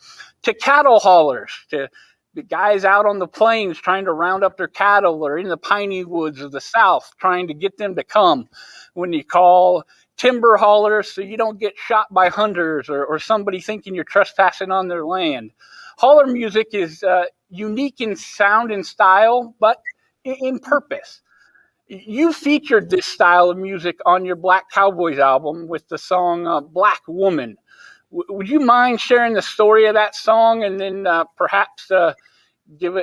to cattle haulers, to the guys out on the plains trying to round up their cattle, or in the piney woods of the South trying to get them to come. When you call timber haulers so you don't get shot by hunters, or somebody thinking you're trespassing on their land. Hauler music is unique in sound and style, but in purpose. You featured this style of music on your Black Cowboys album with the song Black Woman. Would you mind sharing the story of that song, and then perhaps give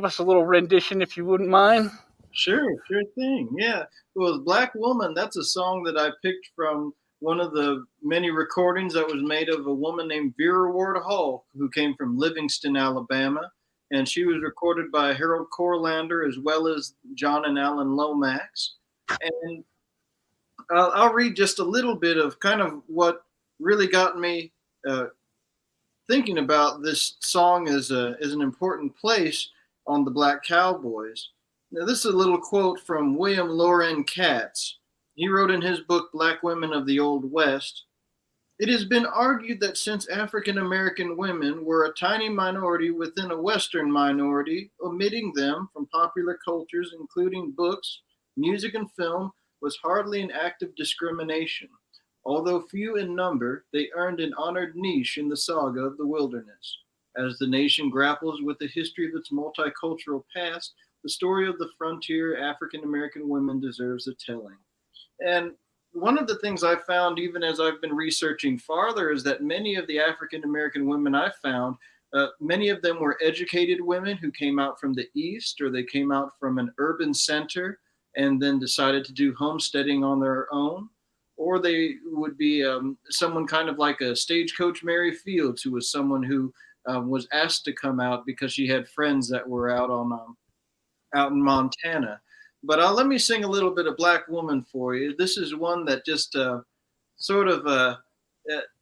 us a little rendition, if you wouldn't mind? Sure thing. Yeah. Well, Black Woman, that's a song that I picked from one of the many recordings that was made of a woman named Vera Ward Hall, who came from Livingston, Alabama. And she was recorded by Harold Corlander as well as John and Alan Lomax. And I'll read just a little bit of kind of what really got me thinking about this song as an important place on the Black Cowboys. Now, this is a little quote from William Loren Katz. He wrote in his book, Black Women of the Old West, "It has been argued that since African American women were a tiny minority within a Western minority, omitting them from popular cultures, including books, music, and film, was hardly an act of discrimination. Although few in number, they earned an honored niche in the saga of the wilderness. As the nation grapples with the history of its multicultural past, the story of the frontier African American women deserves a telling." And one of the things I found, even as I've been researching farther, is that many of the African American women I found, many of them were educated women who came out from the East, or they came out from an urban center and then decided to do homesteading on their own. Or they would be someone kind of like a stagecoach Mary Fields, who was someone who was asked to come out because she had friends that were out in Montana. But let me sing a little bit of Black Woman for you. This is one that just sort of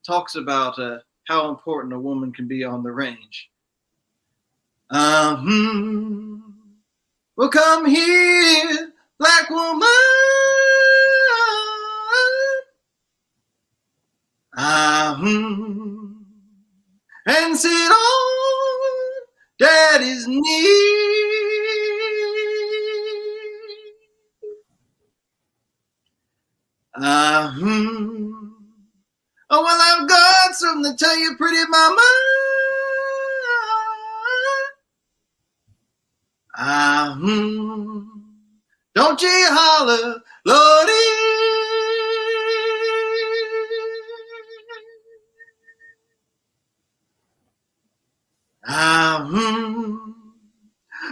talks about how important a woman can be on the range. Well, come here, Black woman. And sit on Daddy's knee. Oh, well, I've got something to tell you, pretty mama. Don't you holler, Lordy.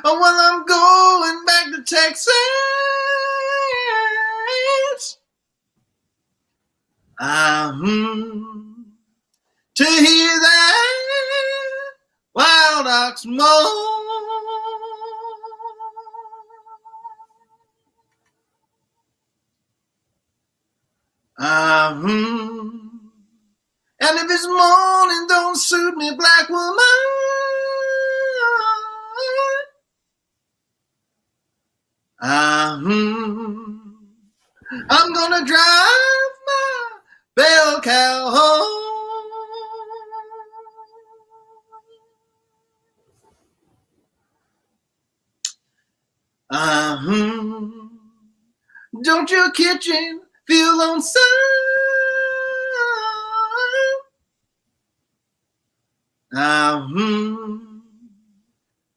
Oh, well, I'm going back to Texas. To hear that wild ox moan. And if it's morning don't suit me, Black woman, I'm gonna drive my bell cow home. Don't your kitchen feel lonesome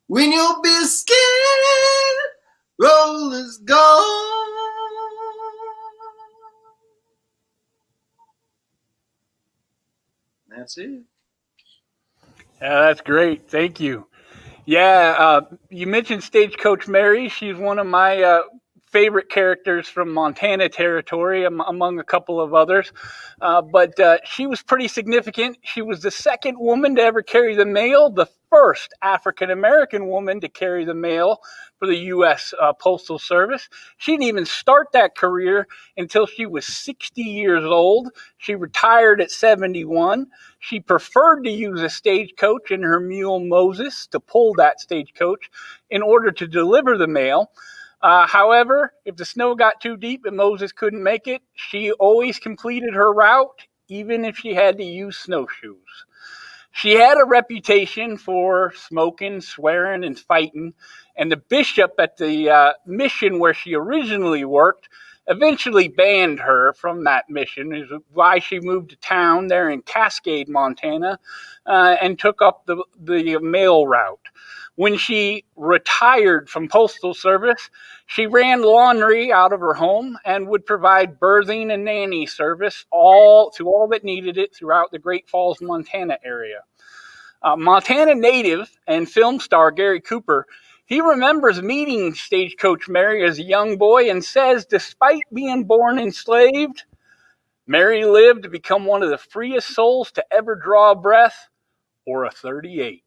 when your biscuit roll is gone? That's it. Yeah, that's great. Thank you. Yeah, you mentioned Stagecoach Mary. She's one of my favorite characters from Montana Territory, among a couple of others. But she was pretty significant. She was the second woman to ever carry the mail, the first African American woman to carry the mail for the U.S. Postal Service. She didn't even start that career until she was 60 years old. She retired at 71. She preferred to use a stagecoach and her mule Moses to pull that stagecoach in order to deliver the mail. However, if the snow got too deep and Moses couldn't make it, she always completed her route, even if she had to use snowshoes. She had a reputation for smoking, swearing, and fighting, and the bishop at the mission where she originally worked eventually banned her from that mission, is why she moved to town there in Cascade, Montana, and took up the mail route. When she retired from Postal Service, she ran laundry out of her home and would provide birthing and nanny service to all that needed it throughout the Great Falls, Montana area. Montana native and film star Gary Cooper, he remembers meeting Stagecoach Mary as a young boy and says, despite being born enslaved, Mary lived to become one of the freest souls to ever draw a breath, or a 38.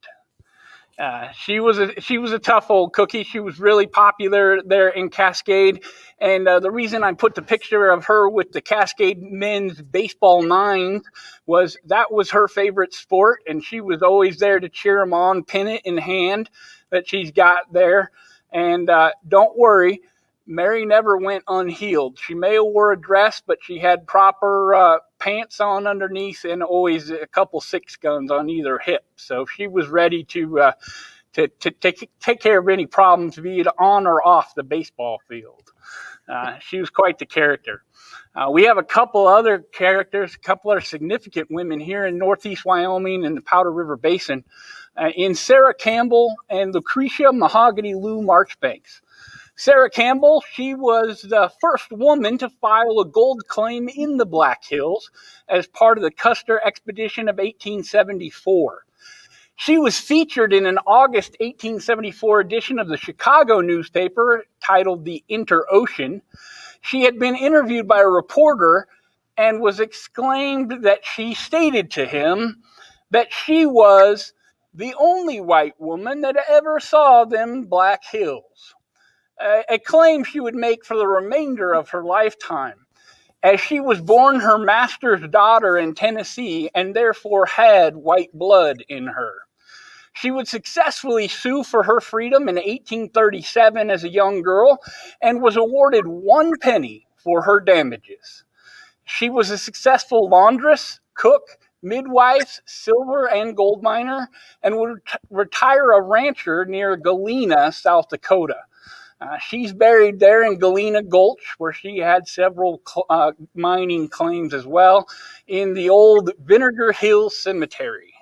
She was a tough old cookie. She was really popular there in Cascade, and the reason I put the picture of her with the Cascade men's baseball nines was that was her favorite sport, and she was always there to cheer them on, pin it in hand that she's got there. And don't worry, Mary never went unhealed. She may have wore a dress, but she had proper pants on underneath and always a couple six guns on either hip. So she was ready to take care of any problems, be it on or off the baseball field. She was quite the character. We have a couple other characters, a couple other significant women here in Northeast Wyoming and the Powder River Basin, in Sarah Campbell and Lucretia Mahogany Lou Marchbanks. Sarah Campbell, she was the first woman to file a gold claim in the Black Hills as part of the Custer Expedition of 1874. She was featured in an August 1874 edition of the Chicago newspaper titled The Inter-Ocean. She had been interviewed by a reporter and was exclaimed that she stated to him that she was the only white woman that ever saw them Black Hills. A claim she would make for the remainder of her lifetime, as she was born her master's daughter in Tennessee and therefore had white blood in her. She would successfully sue for her freedom in 1837 as a young girl and was awarded 1 penny for her damages. She was a successful laundress, cook, midwife, silver and gold miner, and would retire a rancher near Galena, South Dakota. She's buried there in Galena Gulch, where she had several mining claims as well, in the old Vinegar Hill Cemetery.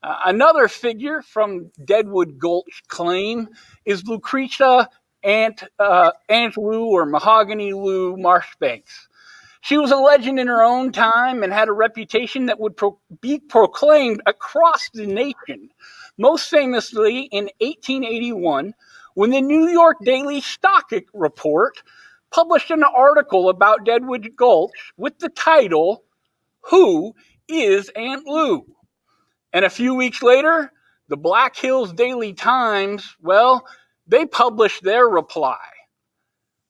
Another figure from Deadwood Gulch claim is Lucretia Aunt Lou or Mahogany Lou Marchbanks. She was a legend in her own time and had a reputation that would be proclaimed across the nation, most famously in 1881, when the New York Daily Stock Report published an article about Deadwood Gulch with the title, Who is Aunt Lou? And a few weeks later, the Black Hills Daily Times, well, they published their reply.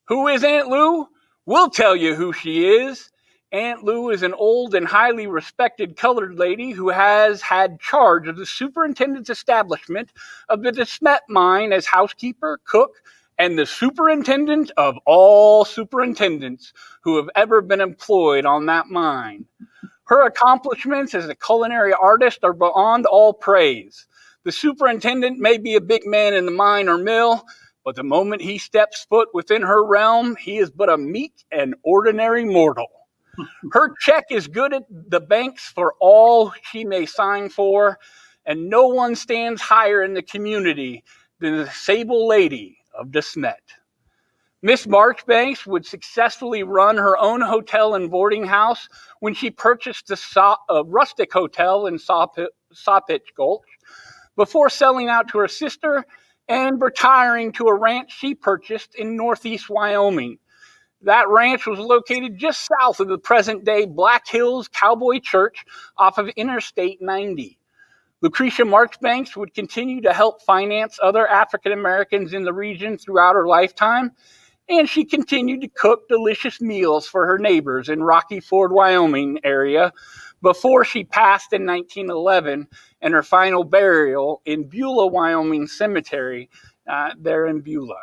Who is Aunt Lou? We'll tell you who she is. Aunt Lou is an old and highly respected colored lady who has had charge of the superintendent's establishment of the DeSmet mine as housekeeper, cook, and the superintendent of all superintendents who have ever been employed on that mine. Her accomplishments as a culinary artist are beyond all praise. The superintendent may be a big man in the mine or mill, but the moment he steps foot within her realm, he is but a meek and ordinary mortal. Her check is good at the banks for all she may sign for, and no one stands higher in the community than the sable lady of De Smet. Miss Marchbanks would successfully run her own hotel and boarding house when she purchased the rustic hotel in Sawpitch Gulch before selling out to her sister and retiring to a ranch she purchased in northeast Wyoming. That ranch was located just south of the present-day Black Hills Cowboy Church off of Interstate 90. Lucretia Marchbanks would continue to help finance other African Americans in the region throughout her lifetime, and she continued to cook delicious meals for her neighbors in Rocky Ford, Wyoming area before she passed in 1911 and her final burial in Beulah, Wyoming Cemetery there in Beulah.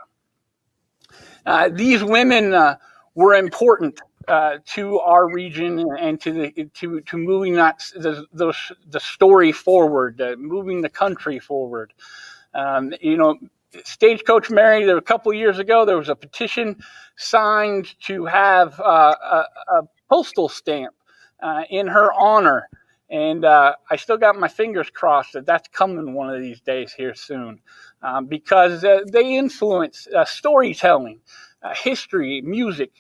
These women were important to our region and to moving the story forward, moving the country forward. Stagecoach Mary, there a couple of years ago, there was a petition signed to have a postal stamp in her honor. And I still got my fingers crossed that that's coming one of these days here soon, because they influence storytelling, history, music,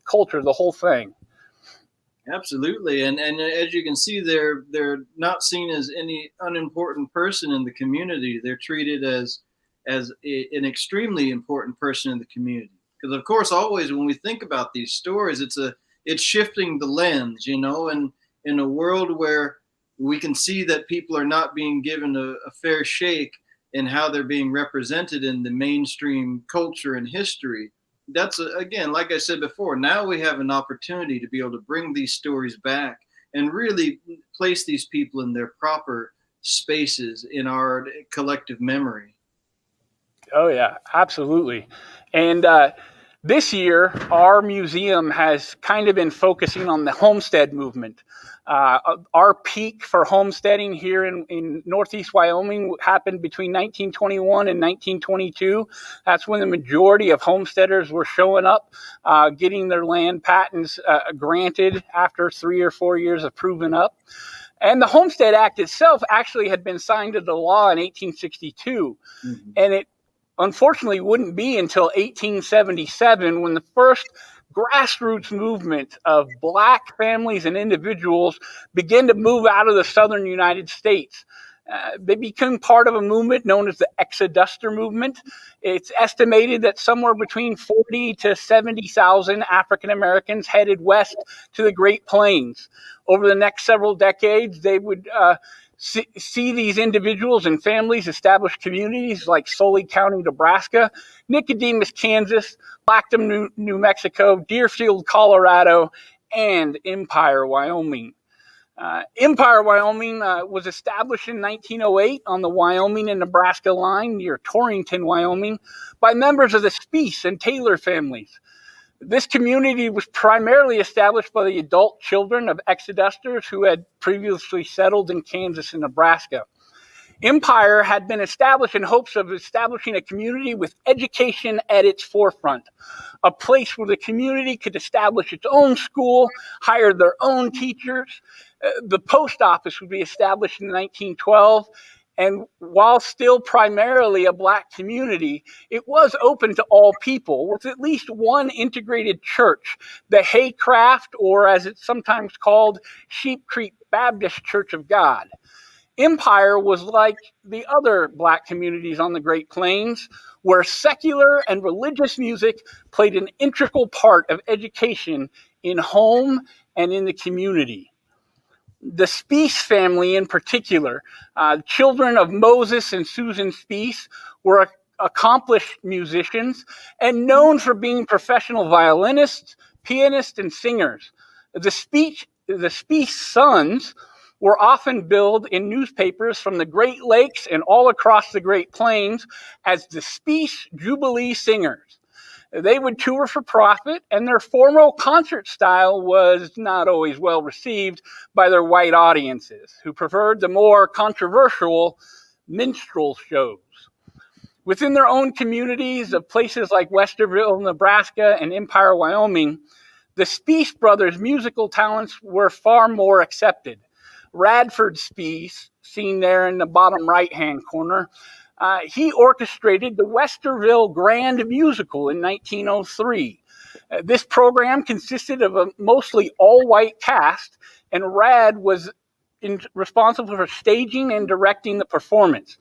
culture, the whole thing. Absolutely, and as you can see, they're not seen as any unimportant person in the community. They're treated as an extremely important person in the community. Because of course, always when we think about these stories, it's shifting the lens, and in a world where we can see that people are not being given a fair shake in how they're being represented in the mainstream culture and history. That's again, like I said before, now we have an opportunity to be able to bring these stories back and really place these people in their proper spaces in our collective memory. Oh yeah, absolutely. And this year, our museum has kind of been focusing on the homestead movement. Our peak for homesteading here in northeast Wyoming happened between 1921 and 1922. That's when the majority of homesteaders were showing up, getting their land patents granted after 3 or 4 years of proving up. And the Homestead Act itself actually had been signed into law in 1862. Mm-hmm. And it unfortunately wouldn't be until 1877 when the first grassroots movement of Black families and individuals began to move out of the southern United States. They became part of a movement known as the Exoduster movement. It's estimated that somewhere between 40 to 70,000 African Americans headed west to the Great Plains. Over the next several decades, they would see these individuals and families establish communities like Sully County, Nebraska, Nicodemus, Kansas, Blackton, New Mexico, Deerfield, Colorado, and Empire, Wyoming. Empire, Wyoming was established in 1908 on the Wyoming and Nebraska line near Torrington, Wyoming, by members of the Speece and Taylor families. This community was primarily established by the adult children of exodusters who had previously settled in Kansas and Nebraska. Empire had been established in hopes of establishing a community with education at its forefront, a place where the community could establish its own school, hire their own teachers. The post office would be established in 1912. And while still primarily a Black community, it was open to all people with at least one integrated church, the Haycraft, or as it's sometimes called, Sheep Creek Baptist Church of God. Empire was like the other Black communities on the Great Plains, where secular and religious music played an integral part of education in home and in the community. The Speece family in particular, children of Moses and Susan Speece, were accomplished musicians and known for being professional violinists, pianists, and singers. The Speece sons were often billed in newspapers from the Great Lakes and all across the Great Plains as the Speece Jubilee Singers. They would tour for profit, and their formal concert style was not always well received by their white audiences, who preferred the more controversial minstrel shows. Within their own communities of places like Westerville, Nebraska, and Empire, Wyoming, the Speece brothers' musical talents were far more accepted. Radford Speece, seen there in the bottom right-hand corner, he orchestrated the Westerville Grand Musical in 1903. This program consisted of a mostly all-white cast, and Rad was responsible for staging and directing the performance.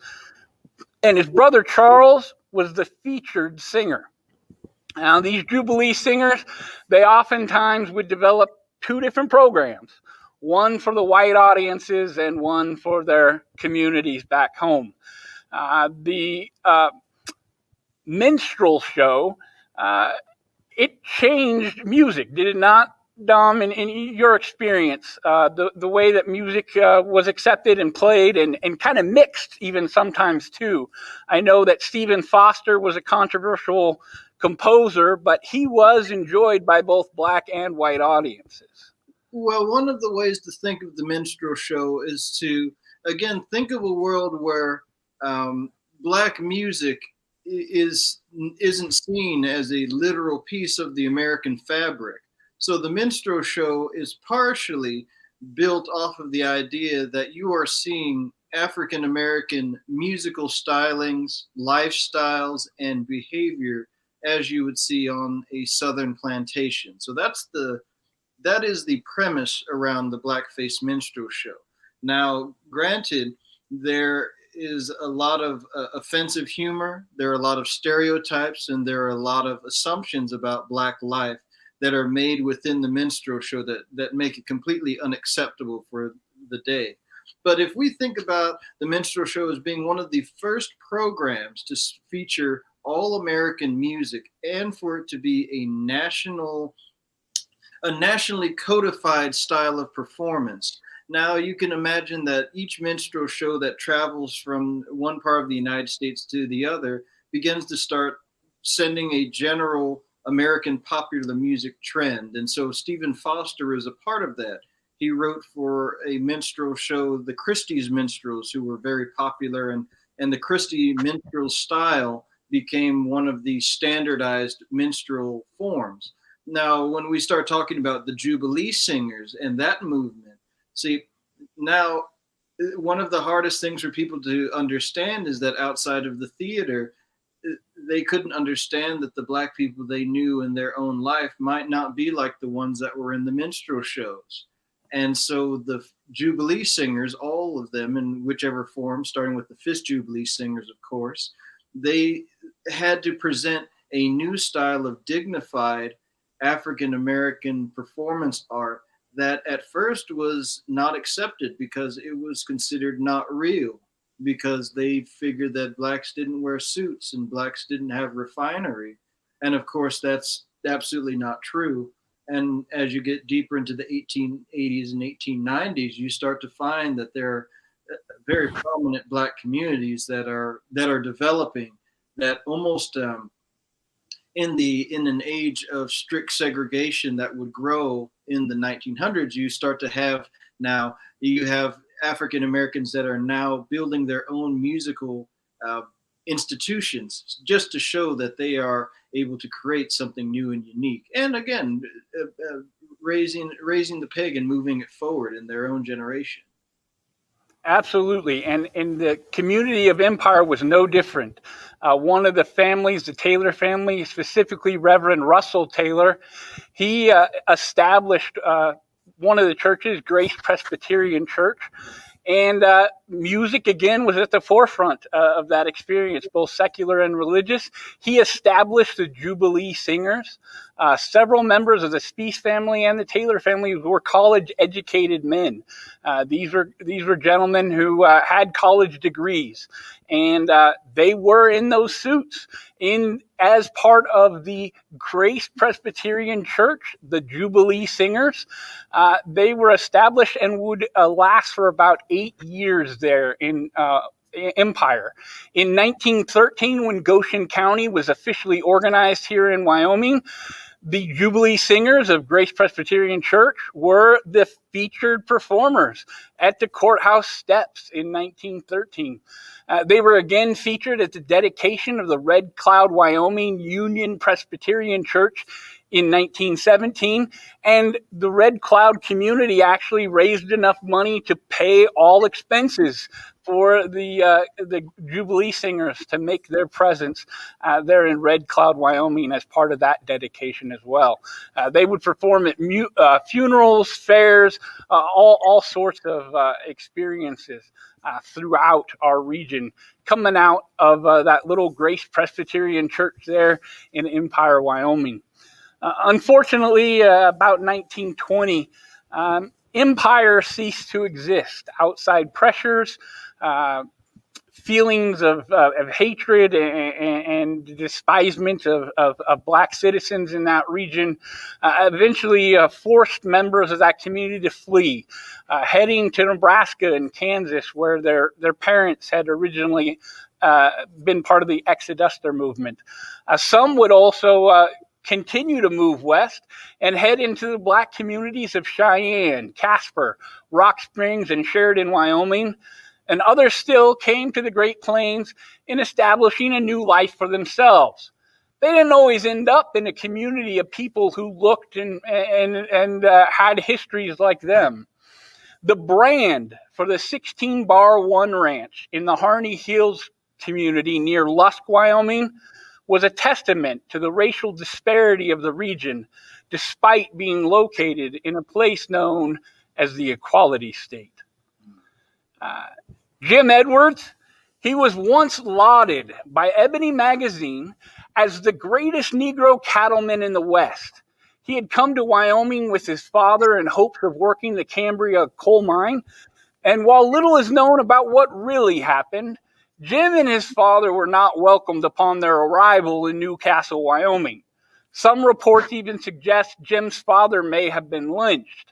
And his brother Charles was the featured singer. Now, these Jubilee singers, they oftentimes would develop two different programs, one for the white audiences and one for their communities back home. The minstrel show, it changed music, did it not, Dom? In your experience, the way that music was accepted and played and kind of mixed even sometimes too. I know that Stephen Foster was a controversial composer, but he was enjoyed by both black and white audiences. Well, one of the ways to think of the minstrel show is to, again, think of a world where black music isn't seen as a literal piece of the American fabric. So the minstrel show is partially built off of the idea that you are seeing African American musical stylings, lifestyles, and behavior as you would see on a southern plantation. So that is the premise around the Blackface Minstrel Show. Now, granted, there is a lot of offensive humor, there are a lot of stereotypes, and there are a lot of assumptions about Black life that are made within the minstrel show that make it completely unacceptable for the day. But if we think about the minstrel show as being one of the first programs to feature all American music and for it to be a nationally codified style of performance. Now you can imagine that each minstrel show that travels from one part of the United States to the other begins to start sending a general American popular music trend. And so Stephen Foster is a part of that. He wrote for a minstrel show, the Christie's Minstrels, who were very popular, and the Christie minstrel style became one of the standardized minstrel forms. Now, when we start talking about the Jubilee singers and that movement, see, now one of the hardest things for people to understand is that outside of the theater, they couldn't understand that the Black people they knew in their own life might not be like the ones that were in the minstrel shows. And so the Jubilee singers, all of them in whichever form, starting with the Fifth Jubilee singers, of course, they had to present a new style of dignified African-American performance art that at first was not accepted because it was considered not real, because they figured that Blacks didn't wear suits and Blacks didn't have refinery. And of course, that's absolutely not true. And as you get deeper into the 1880s and 1890s, you start to find that there are very prominent Black communities that are developing, that almost in an age of strict segregation that would grow in the 1900s, you start to have now, you have African Americans that are now building their own musical institutions just to show that they are able to create something new and unique. And again, raising the peg and moving it forward in their own generation. Absolutely. And the community of Empire was no different. One of the families, the Taylor family, specifically Reverend Russell Taylor, he established one of the churches, Grace Presbyterian Church. And music, again, was at the forefront of that experience, both secular and religious. He established the Jubilee Singers. Several members of the Speece family and the Taylor family were college-educated men. These were gentlemen who had college degrees, and they were in those suits as part of the Grace Presbyterian Church, the Jubilee Singers. They were established and would last for about 8 years there in Empire. In 1913, when Goshen County was officially organized here in Wyoming, the Jubilee Singers of Grace Presbyterian Church were the featured performers at the courthouse steps in 1913. They were again featured at the dedication of the Red Cloud, Wyoming Union Presbyterian Church in 1917, and the Red Cloud community actually raised enough money to pay all expenses for the Jubilee singers to make their presence there in Red Cloud, Wyoming, as part of that dedication as well. They would perform at funerals, fairs, all sorts of experiences throughout our region, coming out of that little Grace Presbyterian Church there in Empire, Wyoming. Unfortunately, about 1920, Empire ceased to exist. Outside pressures, feelings of hatred and despisement of Black citizens in that region eventually forced members of that community to flee, heading to Nebraska and Kansas, where their parents had originally been part of the Exoduster movement. Some would also continue to move west and head into the Black communities of Cheyenne, Casper, Rock Springs, and Sheridan, Wyoming. And others still came to the Great Plains in establishing a new life for themselves. They didn't always end up in a community of people who looked and had histories like them. The brand for the 16 Bar 1 Ranch in the Harney Hills community near Lusk, Wyoming, was a testament to the racial disparity of the region, despite being located in a place known as the Equality State. Jim Edwards, he was once lauded by Ebony magazine as the greatest Negro cattleman in the West. He had come to Wyoming with his father in hopes of working the Cambria coal mine, and while little is known about what really happened, Jim and his father were not welcomed upon their arrival in Newcastle, Wyoming. Some reports even suggest Jim's father may have been lynched.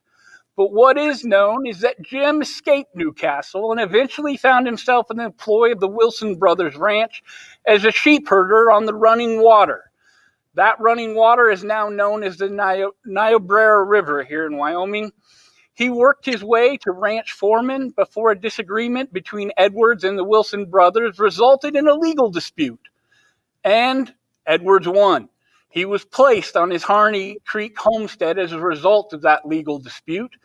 But what is known is that Jim escaped Newcastle and eventually found himself in the employ of the Wilson Brothers Ranch as a sheep herder on the running water. That running water is now known as the Niobrara River here in Wyoming. He worked his way to ranch foreman before a disagreement between Edwards and the Wilson brothers resulted in a legal dispute. And Edwards won. He was placed on his Harney Creek homestead as a result of that legal dispute.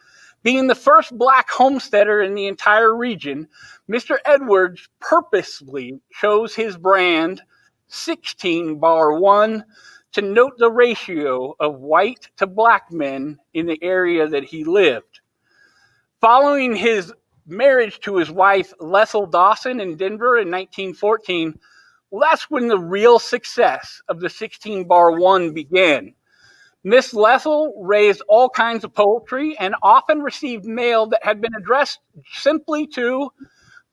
Being the first Black homesteader in the entire region, Mr. Edwards purposely chose his brand 16 Bar 1 to note the ratio of white to Black men in the area that he lived. Following his marriage to his wife, Lethel Dawson, in Denver in 1914, well, that's when the real success of the 16 Bar 1 began. Miss Lethel raised all kinds of poultry and often received mail that had been addressed simply to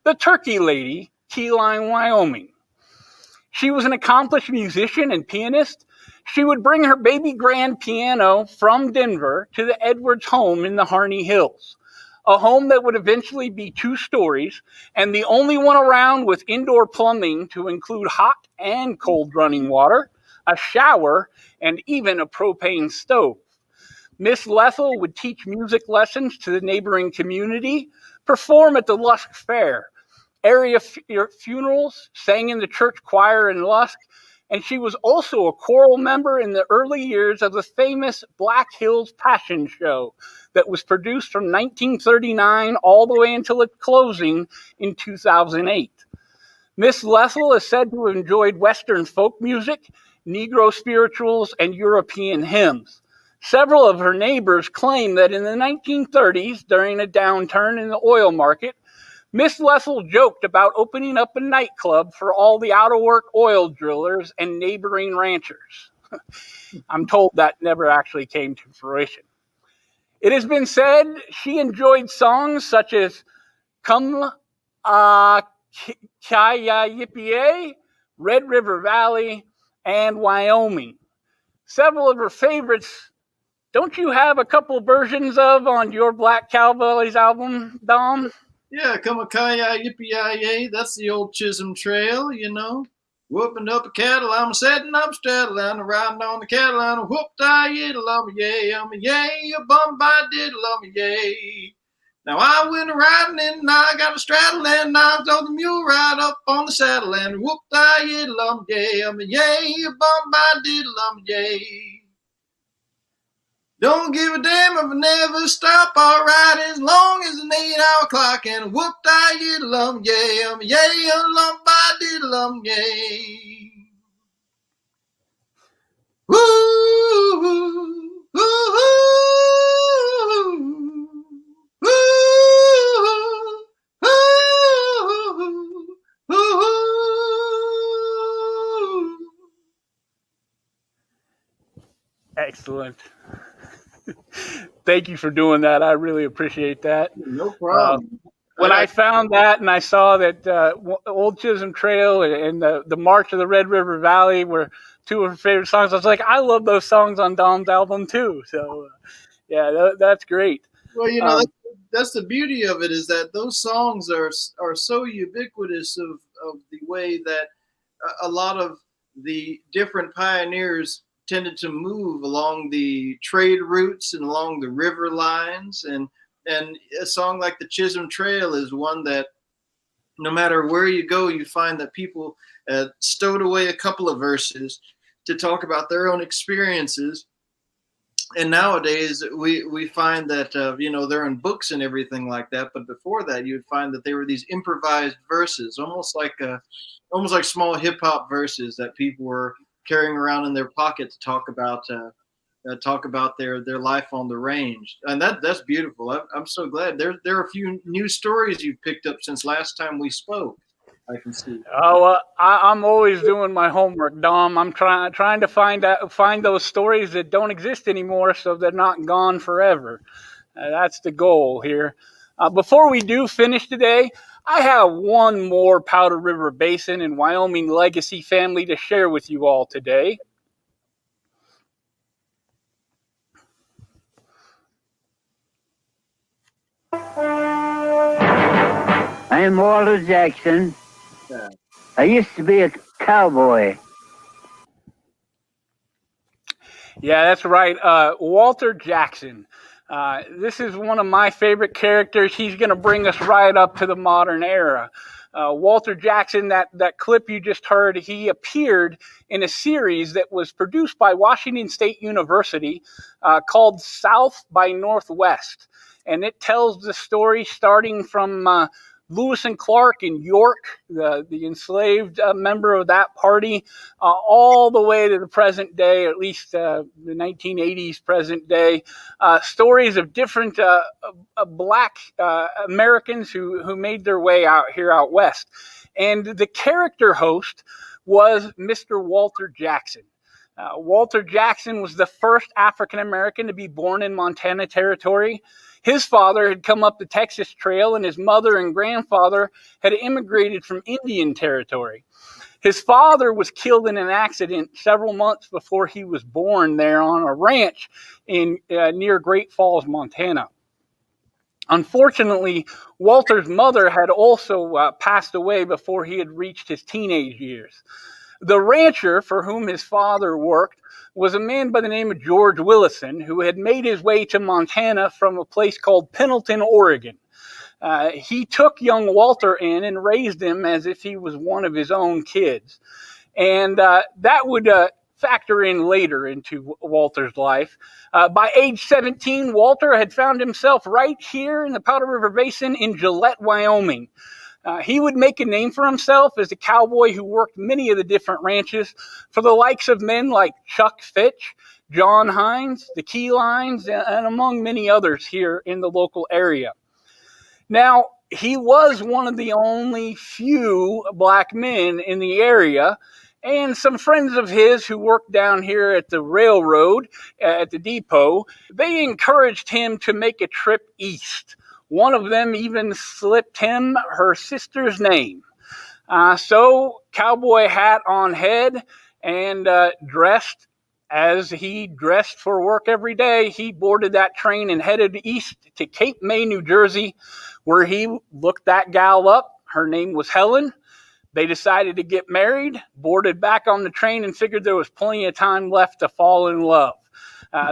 the Turkey Lady, Keyline, Wyoming. She was an accomplished musician and pianist. She would bring her baby grand piano from Denver to the Edwards home in the Harney Hills, a home that would eventually be 2 stories and the only one around with indoor plumbing to include hot and cold running water, a shower, and even a propane stove. Miss Lethel would teach music lessons to the neighboring community, perform at the Lusk Fair, area funerals, sang in the church choir in Lusk, and she was also a choral member in the early years of the famous Black Hills Passion Show that was produced from 1939 all the way until its closing in 2008. Miss Lethel is said to have enjoyed Western folk music, Negro spirituals, and European hymns. Several of her neighbors claim that in the 1930s, during a downturn in the oil market, Miss Lethel joked about opening up a nightclub for all the out-of-work oil drillers and neighboring ranchers. I'm told that never actually came to fruition. It has been said she enjoyed songs such as Come Kaya Yippee, Red River Valley, and Wyoming. Several of her favorites, don't you have a couple versions of on your Black Cowboys album, Dom? Yeah, Kamakaya Yippee-Yi-Yay, that's the old Chisholm Trail, you know. Whooping up a cattle, I'm setting up straddle and riding on the cattle and whoop-die-yiddle-um-yay, a bum-by-diddle-um-yay. Now I went riding and I got a straddle and I told the mule right up on the saddle and whoop-die-yiddle-um-yay, a bum-by-diddle-um-yay. Don't give a damn if I never stop, alright, as long as an 8-hour clock and whoop-die-yiddle-um-yay, a-lump-by-diddle-um-yay. Woo, woo, woo, Excellent. Thank you for doing that. I really appreciate that. No problem. When I found that and I saw that Old Chisholm Trail and the March of the Red River Valley were two of her favorite songs, I was like, I love those songs on Dom's album too. So, yeah, that's great. Well, that's the beauty of it, is that those songs are so ubiquitous of the way that a lot of the different pioneers tended to move along the trade routes and along the river lines, and a song like the Chisholm Trail is one that no matter where you go, you find that people stowed away a couple of verses to talk about their own experiences. And nowadays we find that they're in books and everything like that, but before that you'd find that they were these improvised verses, almost like small hip-hop verses that people were carrying around in their pocket to talk about their life on the range. And that's beautiful. I'm so glad there are a few new stories you've picked up since last time we spoke. I can see. Oh, I'm always doing my homework, Dom. I'm trying to find those stories that don't exist anymore, so they're not gone forever. That's the goal here. Before we do finish today, I have one more Powder River Basin and Wyoming legacy family to share with you all today. I'm Walter Jackson. I used to be a cowboy. Yeah, that's right. Walter Jackson. This is one of my favorite characters. He's going to bring us right up to the modern era. Walter Jackson, that clip you just heard, he appeared in a series that was produced by Washington State University called South by Northwest. And it tells the story starting from Lewis and Clark in York, the enslaved member of that party, all the way to the present day, at least the 1980s present day. Stories of different black Americans who made their way out west. And the character host was Mr. Walter Jackson. Walter Jackson was the first African American to be born in Montana Territory. His father had come up the Texas Trail, and his mother and grandfather had immigrated from Indian Territory. His father was killed in an accident several months before he was born there on a ranch in near Great Falls, Montana. Unfortunately, Walter's mother had also passed away before he had reached his teenage years. The rancher for whom his father worked was a man by the name of George Willison, who had made his way to Montana from a place called Pendleton, Oregon. He took young Walter in and raised him as if he was one of his own kids. And that would factor in later into Walter's life. By age 17, Walter had found himself right here in the Powder River Basin in Gillette, Wyoming. He would make a name for himself as a cowboy who worked many of the different ranches for the likes of men like Chuck Fitch, John Hines, the Key Lines, and among many others here in the local area. Now, he was one of the only few black men in the area, and some friends of his who worked down here at the railroad, at the depot, they encouraged him to make a trip east. One of them even slipped him her sister's name. So, cowboy hat on head and dressed as he dressed for work every day, he boarded that train and headed east to Cape May, New Jersey, where he looked that gal up. Her name was Helen. They decided to get married, boarded back on the train, and figured there was plenty of time left to fall in love.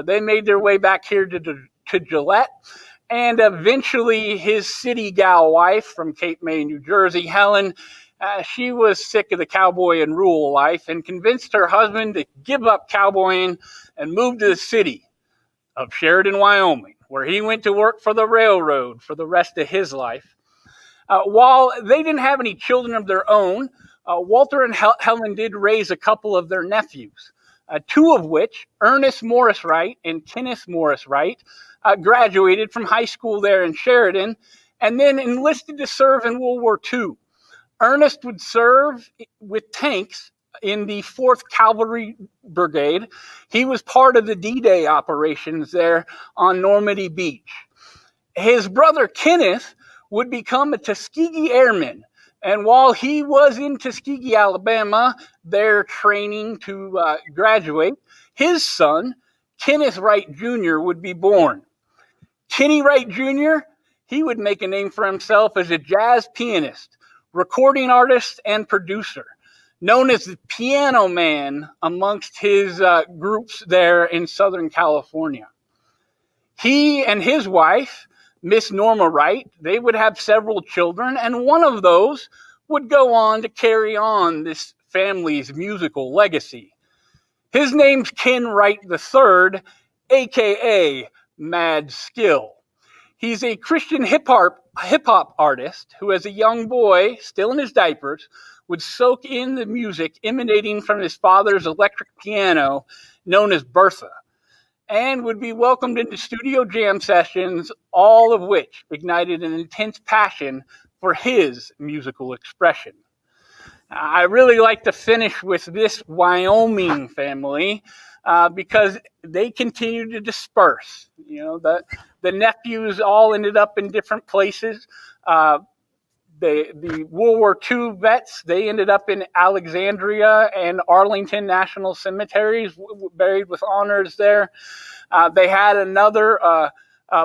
They made their way back here to Gillette, and eventually his city gal wife from Cape May, New Jersey, Helen, she was sick of the cowboy and rural life and convinced her husband to give up cowboying and move to the city of Sheridan, Wyoming, where he went to work for the railroad for the rest of his life. While they didn't have any children of their own, Walter and Helen did raise a couple of their nephews, two of which, Ernest Morris Wright and Kenneth Morris Wright, graduated from high school there in Sheridan and then enlisted to serve in World War II. Ernest would serve with tanks in the 4th Cavalry Brigade. He was part of the D-Day operations there on Normandy Beach. His brother Kenneth would become a Tuskegee Airman. And while he was in Tuskegee, Alabama, there training to graduate, his son, Kenneth Wright Jr., would be born. Kenny Wright Jr., he would make a name for himself as a jazz pianist, recording artist, and producer, known as the Piano Man amongst his groups there in Southern California. He and his wife, Miss Norma Wright, they would have several children, and one of those would go on to carry on this family's musical legacy. His name's Ken Wright III, a.k.a. Mad Skill. He's a Christian hip-hop artist who, as a young boy, still in his diapers, would soak in the music emanating from his father's electric piano, known as Bertha, and would be welcomed into studio jam sessions, all of which ignited an intense passion for his musical expression. I really like to finish with this Wyoming family because they continue to disperse. You know, the nephews all ended up in different places. The World War II vets, they ended up in Alexandria and Arlington National Cemeteries, buried with honors there. They had another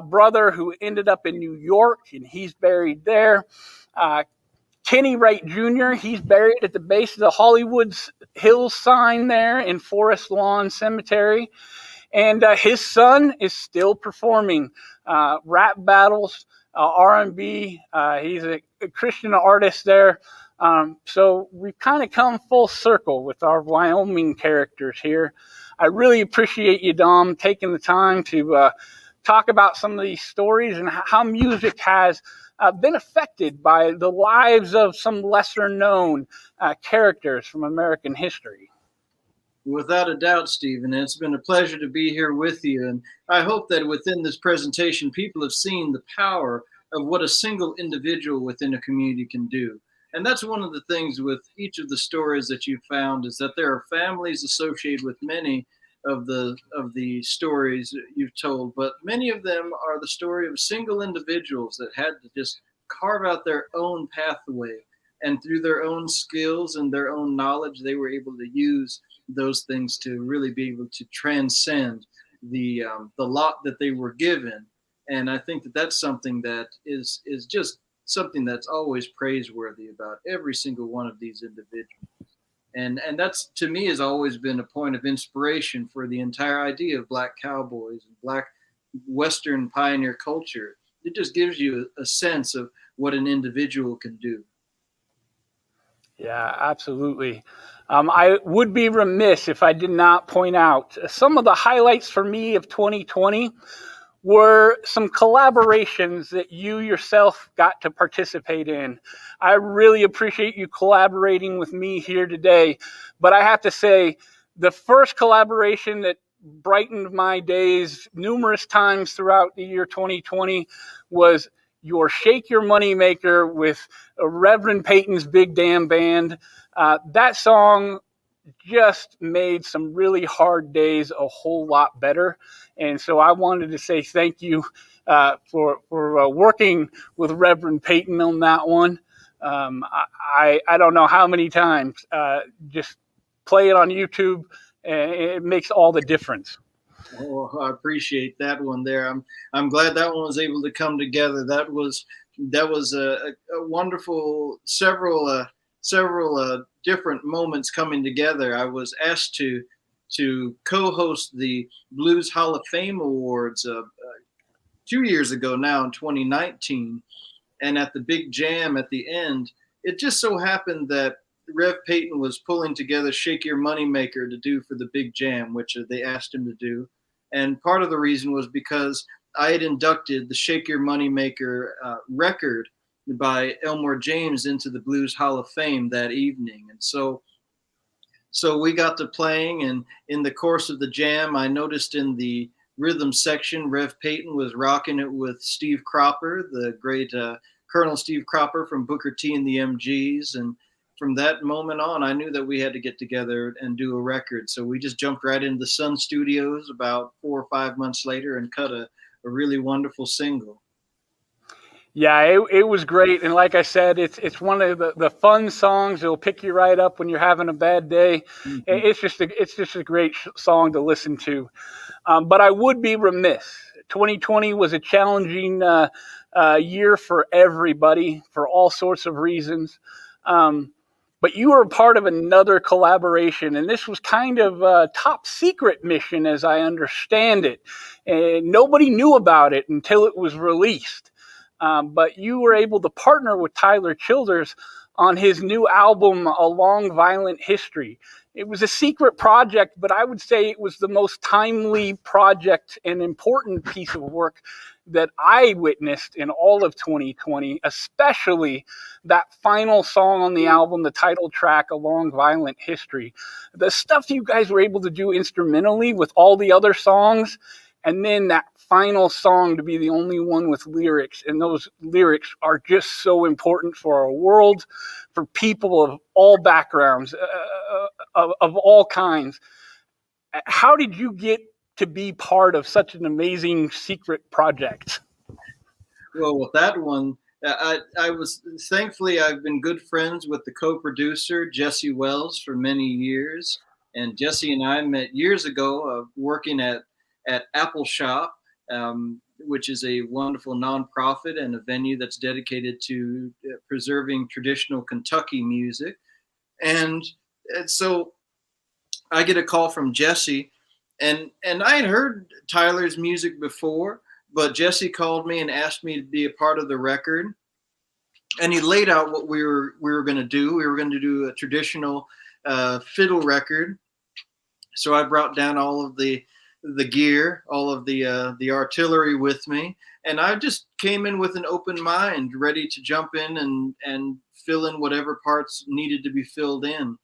brother who ended up in New York, and he's buried there. Kenny Wright Jr., he's buried at the base of the Hollywood Hills sign there in Forest Lawn Cemetery. And his son is still performing rap battles, R&B. He's a Christian artist there. So we've kind of come full circle with our Wyoming characters here. I really appreciate you, Dom, taking the time to talk about some of these stories and how music has been affected by the lives of some lesser-known characters from American history. Without a doubt, Stephen, it's been a pleasure to be here with you. And I hope that within this presentation, people have seen the power of what a single individual within a community can do. And that's one of the things with each of the stories that you found, is that there are families associated with many of the stories you've told, but many of them are the story of single individuals that had to just carve out their own pathway, and through their own skills and their own knowledge, they were able to use those things to really be able to transcend the lot that they were given. And I think that that's something that is just something that's always praiseworthy about every single one of these individuals. And that's, to me, has always been a point of inspiration for the entire idea of Black Cowboys and Black Western pioneer culture. It just gives you a sense of what an individual can do. Yeah, absolutely. I would be remiss if I did not point out some of the highlights for me of 2020 were some collaborations that you yourself got to participate in. I really appreciate you collaborating with me here today, but I have to say, the first collaboration that brightened my days numerous times throughout the year 2020 was your Shake Your Money Maker with Reverend Peyton's Big Damn Band. That song just made some really hard days a whole lot better. And so I wanted to say thank you for working with Reverend Peyton on that one. I don't know how many times, just play it on YouTube, and it makes all the difference. Oh, I appreciate that one there. I'm glad that one was able to come together. That was a wonderful several several different moments coming together. I was asked to co-host the Blues Hall of Fame Awards 2 years ago now in 2019. And at the big jam at the end, it just so happened that Rev Payton was pulling together Shake Your Moneymaker to do for the big jam, which they asked him to do. And part of the reason was because I had inducted the Shake Your Moneymaker record by Elmore James into the Blues Hall of Fame that evening. And so we got to playing, and in the course of the jam, I noticed in the rhythm section, Rev Payton was rocking it with Steve Cropper, the great Colonel Steve Cropper from Booker T and the MGs. And from that moment on, I knew that we had to get together and do a record. So we just jumped right into the Sun Studios about 4 or 5 months later and cut a really wonderful single. Yeah, it was great. And like I said, it's one of the fun songs. It'll pick you right up when you're having a bad day. Mm-hmm. It's just a great song to listen to. But I would be remiss. 2020 was a challenging year for everybody for all sorts of reasons. But you were a part of another collaboration, and this was kind of a top secret mission as I understand it. And nobody knew about it until it was released. But you were able to partner with Tyler Childers on his new album, A Long Violent History. It was a secret project, but I would say it was the most timely project and important piece of work that I witnessed in all of 2020, especially that final song on the album, the title track, A Long Violent History. The stuff you guys were able to do instrumentally with all the other songs, and then that final song to be the only one with lyrics. And those lyrics are just so important for our world, for people of all backgrounds, of all kinds. How did you get to be part of such an amazing secret project? Well, with that one, I was thankfully I've been good friends with the co-producer Jesse Wells for many years, and Jesse and I met years ago working at Apple Shop, which is a wonderful nonprofit and a venue that's dedicated to preserving traditional Kentucky music. And so I get a call from Jesse, and I had heard Tyler's music before, but Jesse called me and asked me to be a part of the record. And he laid out what we were going to do. We were going to do a traditional fiddle record. So I brought down all of the gear, all of the artillery with me, and I just came in with an open mind, ready to jump in and fill in whatever parts needed to be filled in.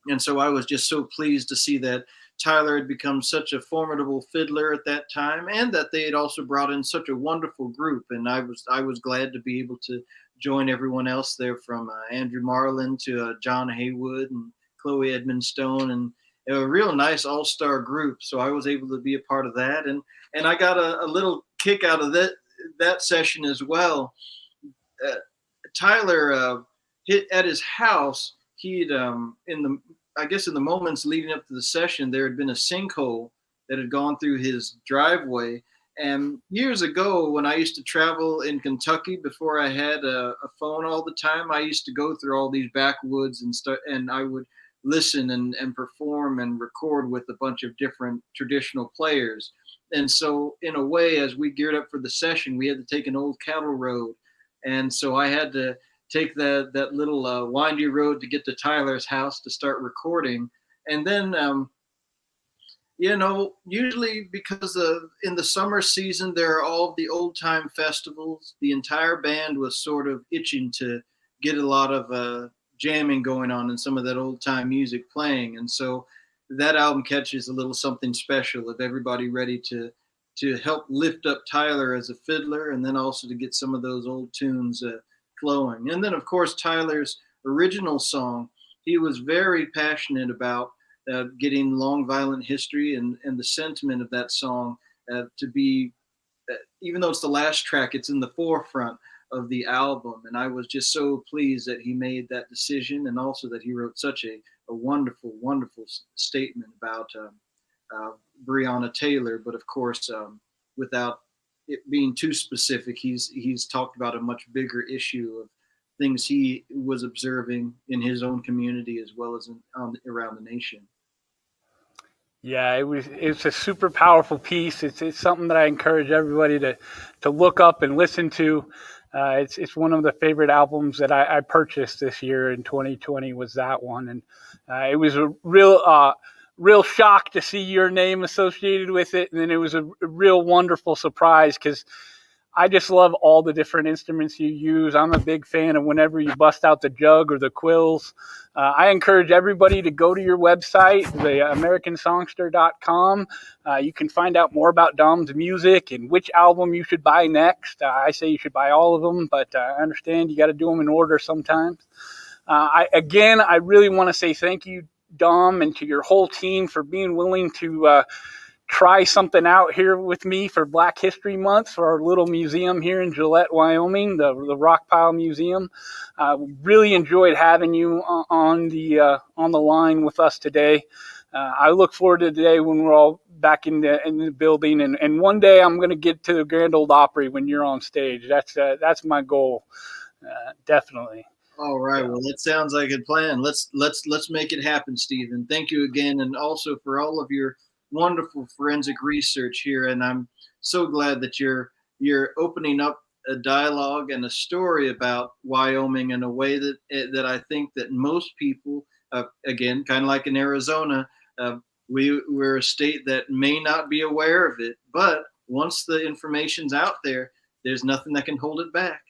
And so I was just so pleased to see that Tyler had become such a formidable fiddler at that time, and that they had also brought in such a wonderful group. And I was glad to be able to join everyone else there, from Andrew Marlin to John Haywood and Chloe Edmund Stone, and a real nice all-star group. So I was able to be a part of that, and I got a little kick out of that session as well. Tyler hit at his house. He'd in the moments leading up to the session, there had been a sinkhole that had gone through his driveway. And years ago, when I used to travel in Kentucky before I had a phone all the time, I used to go through all these backwoods and I would listen and perform and record with a bunch of different traditional players. And so in a way, as we geared up for the session, we had to take an old cattle road. And so I had to take that little windy road to get to Tyler's house to start recording. And then, usually because in the summer season, there are all of the old time festivals. The entire band was sort of itching to get a lot of jamming going on and some of that old time music playing. And so that album catches a little something special of everybody ready to help lift up Tyler as a fiddler, and then also to get some of those old tunes flowing. And then of course, Tyler's original song, he was very passionate about getting Long Violent History and the sentiment of that song to be, even though it's the last track, it's in the forefront of the album. And I was just so pleased that he made that decision, and also that he wrote such a wonderful, wonderful statement about Breonna Taylor. But of course, without it being too specific, he's talked about a much bigger issue things he was observing in his own community as well as around the nation. Yeah, it's a super powerful piece. It's something that I encourage everybody to look up and listen to. It's one of the favorite albums that I purchased this year in 2020 was that one, and it was a real shock to see your name associated with it, and then it was a real wonderful surprise because I just love all the different instruments you use. I'm a big fan of whenever you bust out the jug or the quills. I encourage everybody to go to your website, the americansongster.com. You can find out more about Dom's music and which album you should buy next. I say you should buy all of them, but I understand you got to do them in order sometimes. I really want to say thank you, Dom, and to your whole team for being willing to try something out here with me for Black History Month for our little museum here in Gillette, Wyoming, the Rockpile Museum. Really enjoyed having you on the line with us today. I look forward to the day when we're all back in the building, and one day I'm going to get to the Grand Ole Opry when you're on stage. That's my goal, definitely. All right. Well, that sounds like a plan. Let's make it happen, Stephen. Thank you again, and also for all of your wonderful forensic research here. And I'm so glad that you're opening up a dialogue and a story about Wyoming in a way that I think that most people, again, kind of like in Arizona, we're a state that may not be aware of it, but once the information's out there, there's nothing that can hold it back.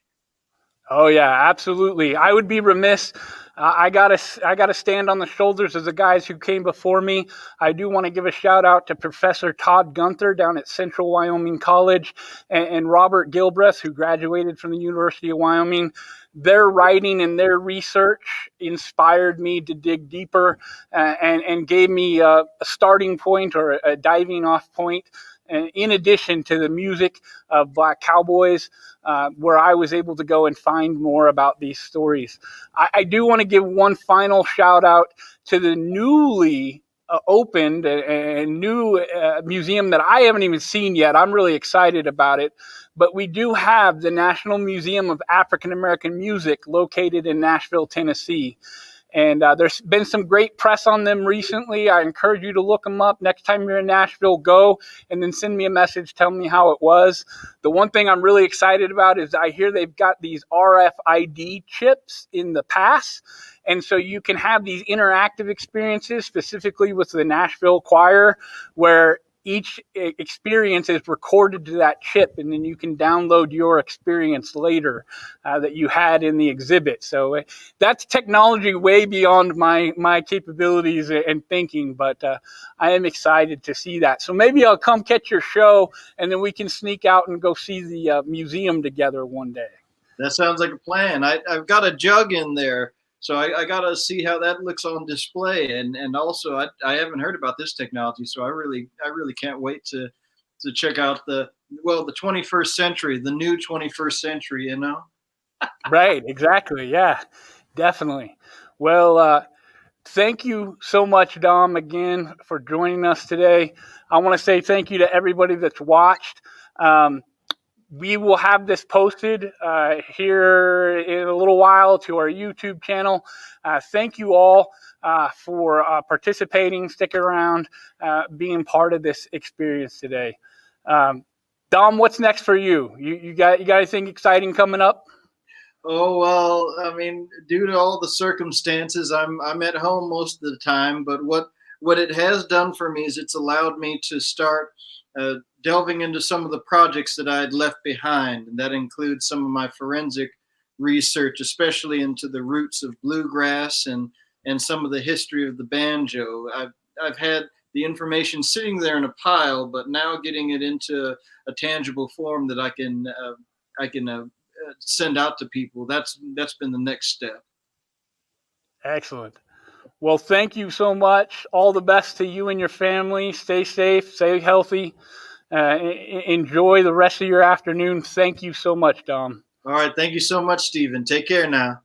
Oh yeah, absolutely. I would be remiss. I gotta stand on the shoulders of the guys who came before me. I do want to give a shout out to Professor Todd Gunther down at Central Wyoming College and Robert Gilbreth, who graduated from the University of Wyoming. Their writing and their research inspired me to dig deeper and gave me a starting point or a diving off point. In addition to the music of Black Cowboys, where I was able to go and find more about these stories. I do want to give one final shout out to the newly opened and new museum that I haven't even seen yet. I'm really excited about it. But we do have the National Museum of African American Music located in Nashville, Tennessee. And there's been some great press on them recently. I encourage you to look them up. Next time you're in Nashville, go and then send me a message. Tell me how it was. The one thing I'm really excited about is I hear they've got these RFID chips in the pass. And so you can have these interactive experiences, specifically with the Nashville Choir, where each experience is recorded to that chip, and then you can download your experience later that you had in the exhibit. So that's technology way beyond my capabilities and thinking, but I am excited to see that. So maybe I'll come catch your show, and then we can sneak out and go see the museum together one day. That sounds like a plan. I've got a jug in there. So I got to see how that looks on display, and also I haven't heard about this technology, so I really can't wait to check out the 21st century, the new 21st century, you know. Right, exactly, yeah, definitely. Well, thank you so much, Dom, again for joining us today. I want to say thank you to everybody that's watched. We will have this posted here in a little while to our YouTube channel. Thank you all for participating, sticking around, being part of this experience today. Dom, what's next for you? You got anything exciting coming up? Oh, well, I mean, due to all the circumstances, I'm at home most of the time. But what it has done for me is it's allowed me to start delving into some of the projects that I had left behind, and that includes some of my forensic research, especially into the roots of bluegrass and some of the history of the banjo. I've had the information sitting there in a pile, but now getting it into a tangible form that I can send out to people. That's been the next step. Excellent. Well, thank you so much. All the best to you and your family. Stay safe, stay healthy. Enjoy the rest of your afternoon. Thank you so much, Dom. All right. Thank you so much, Stephen. Take care now.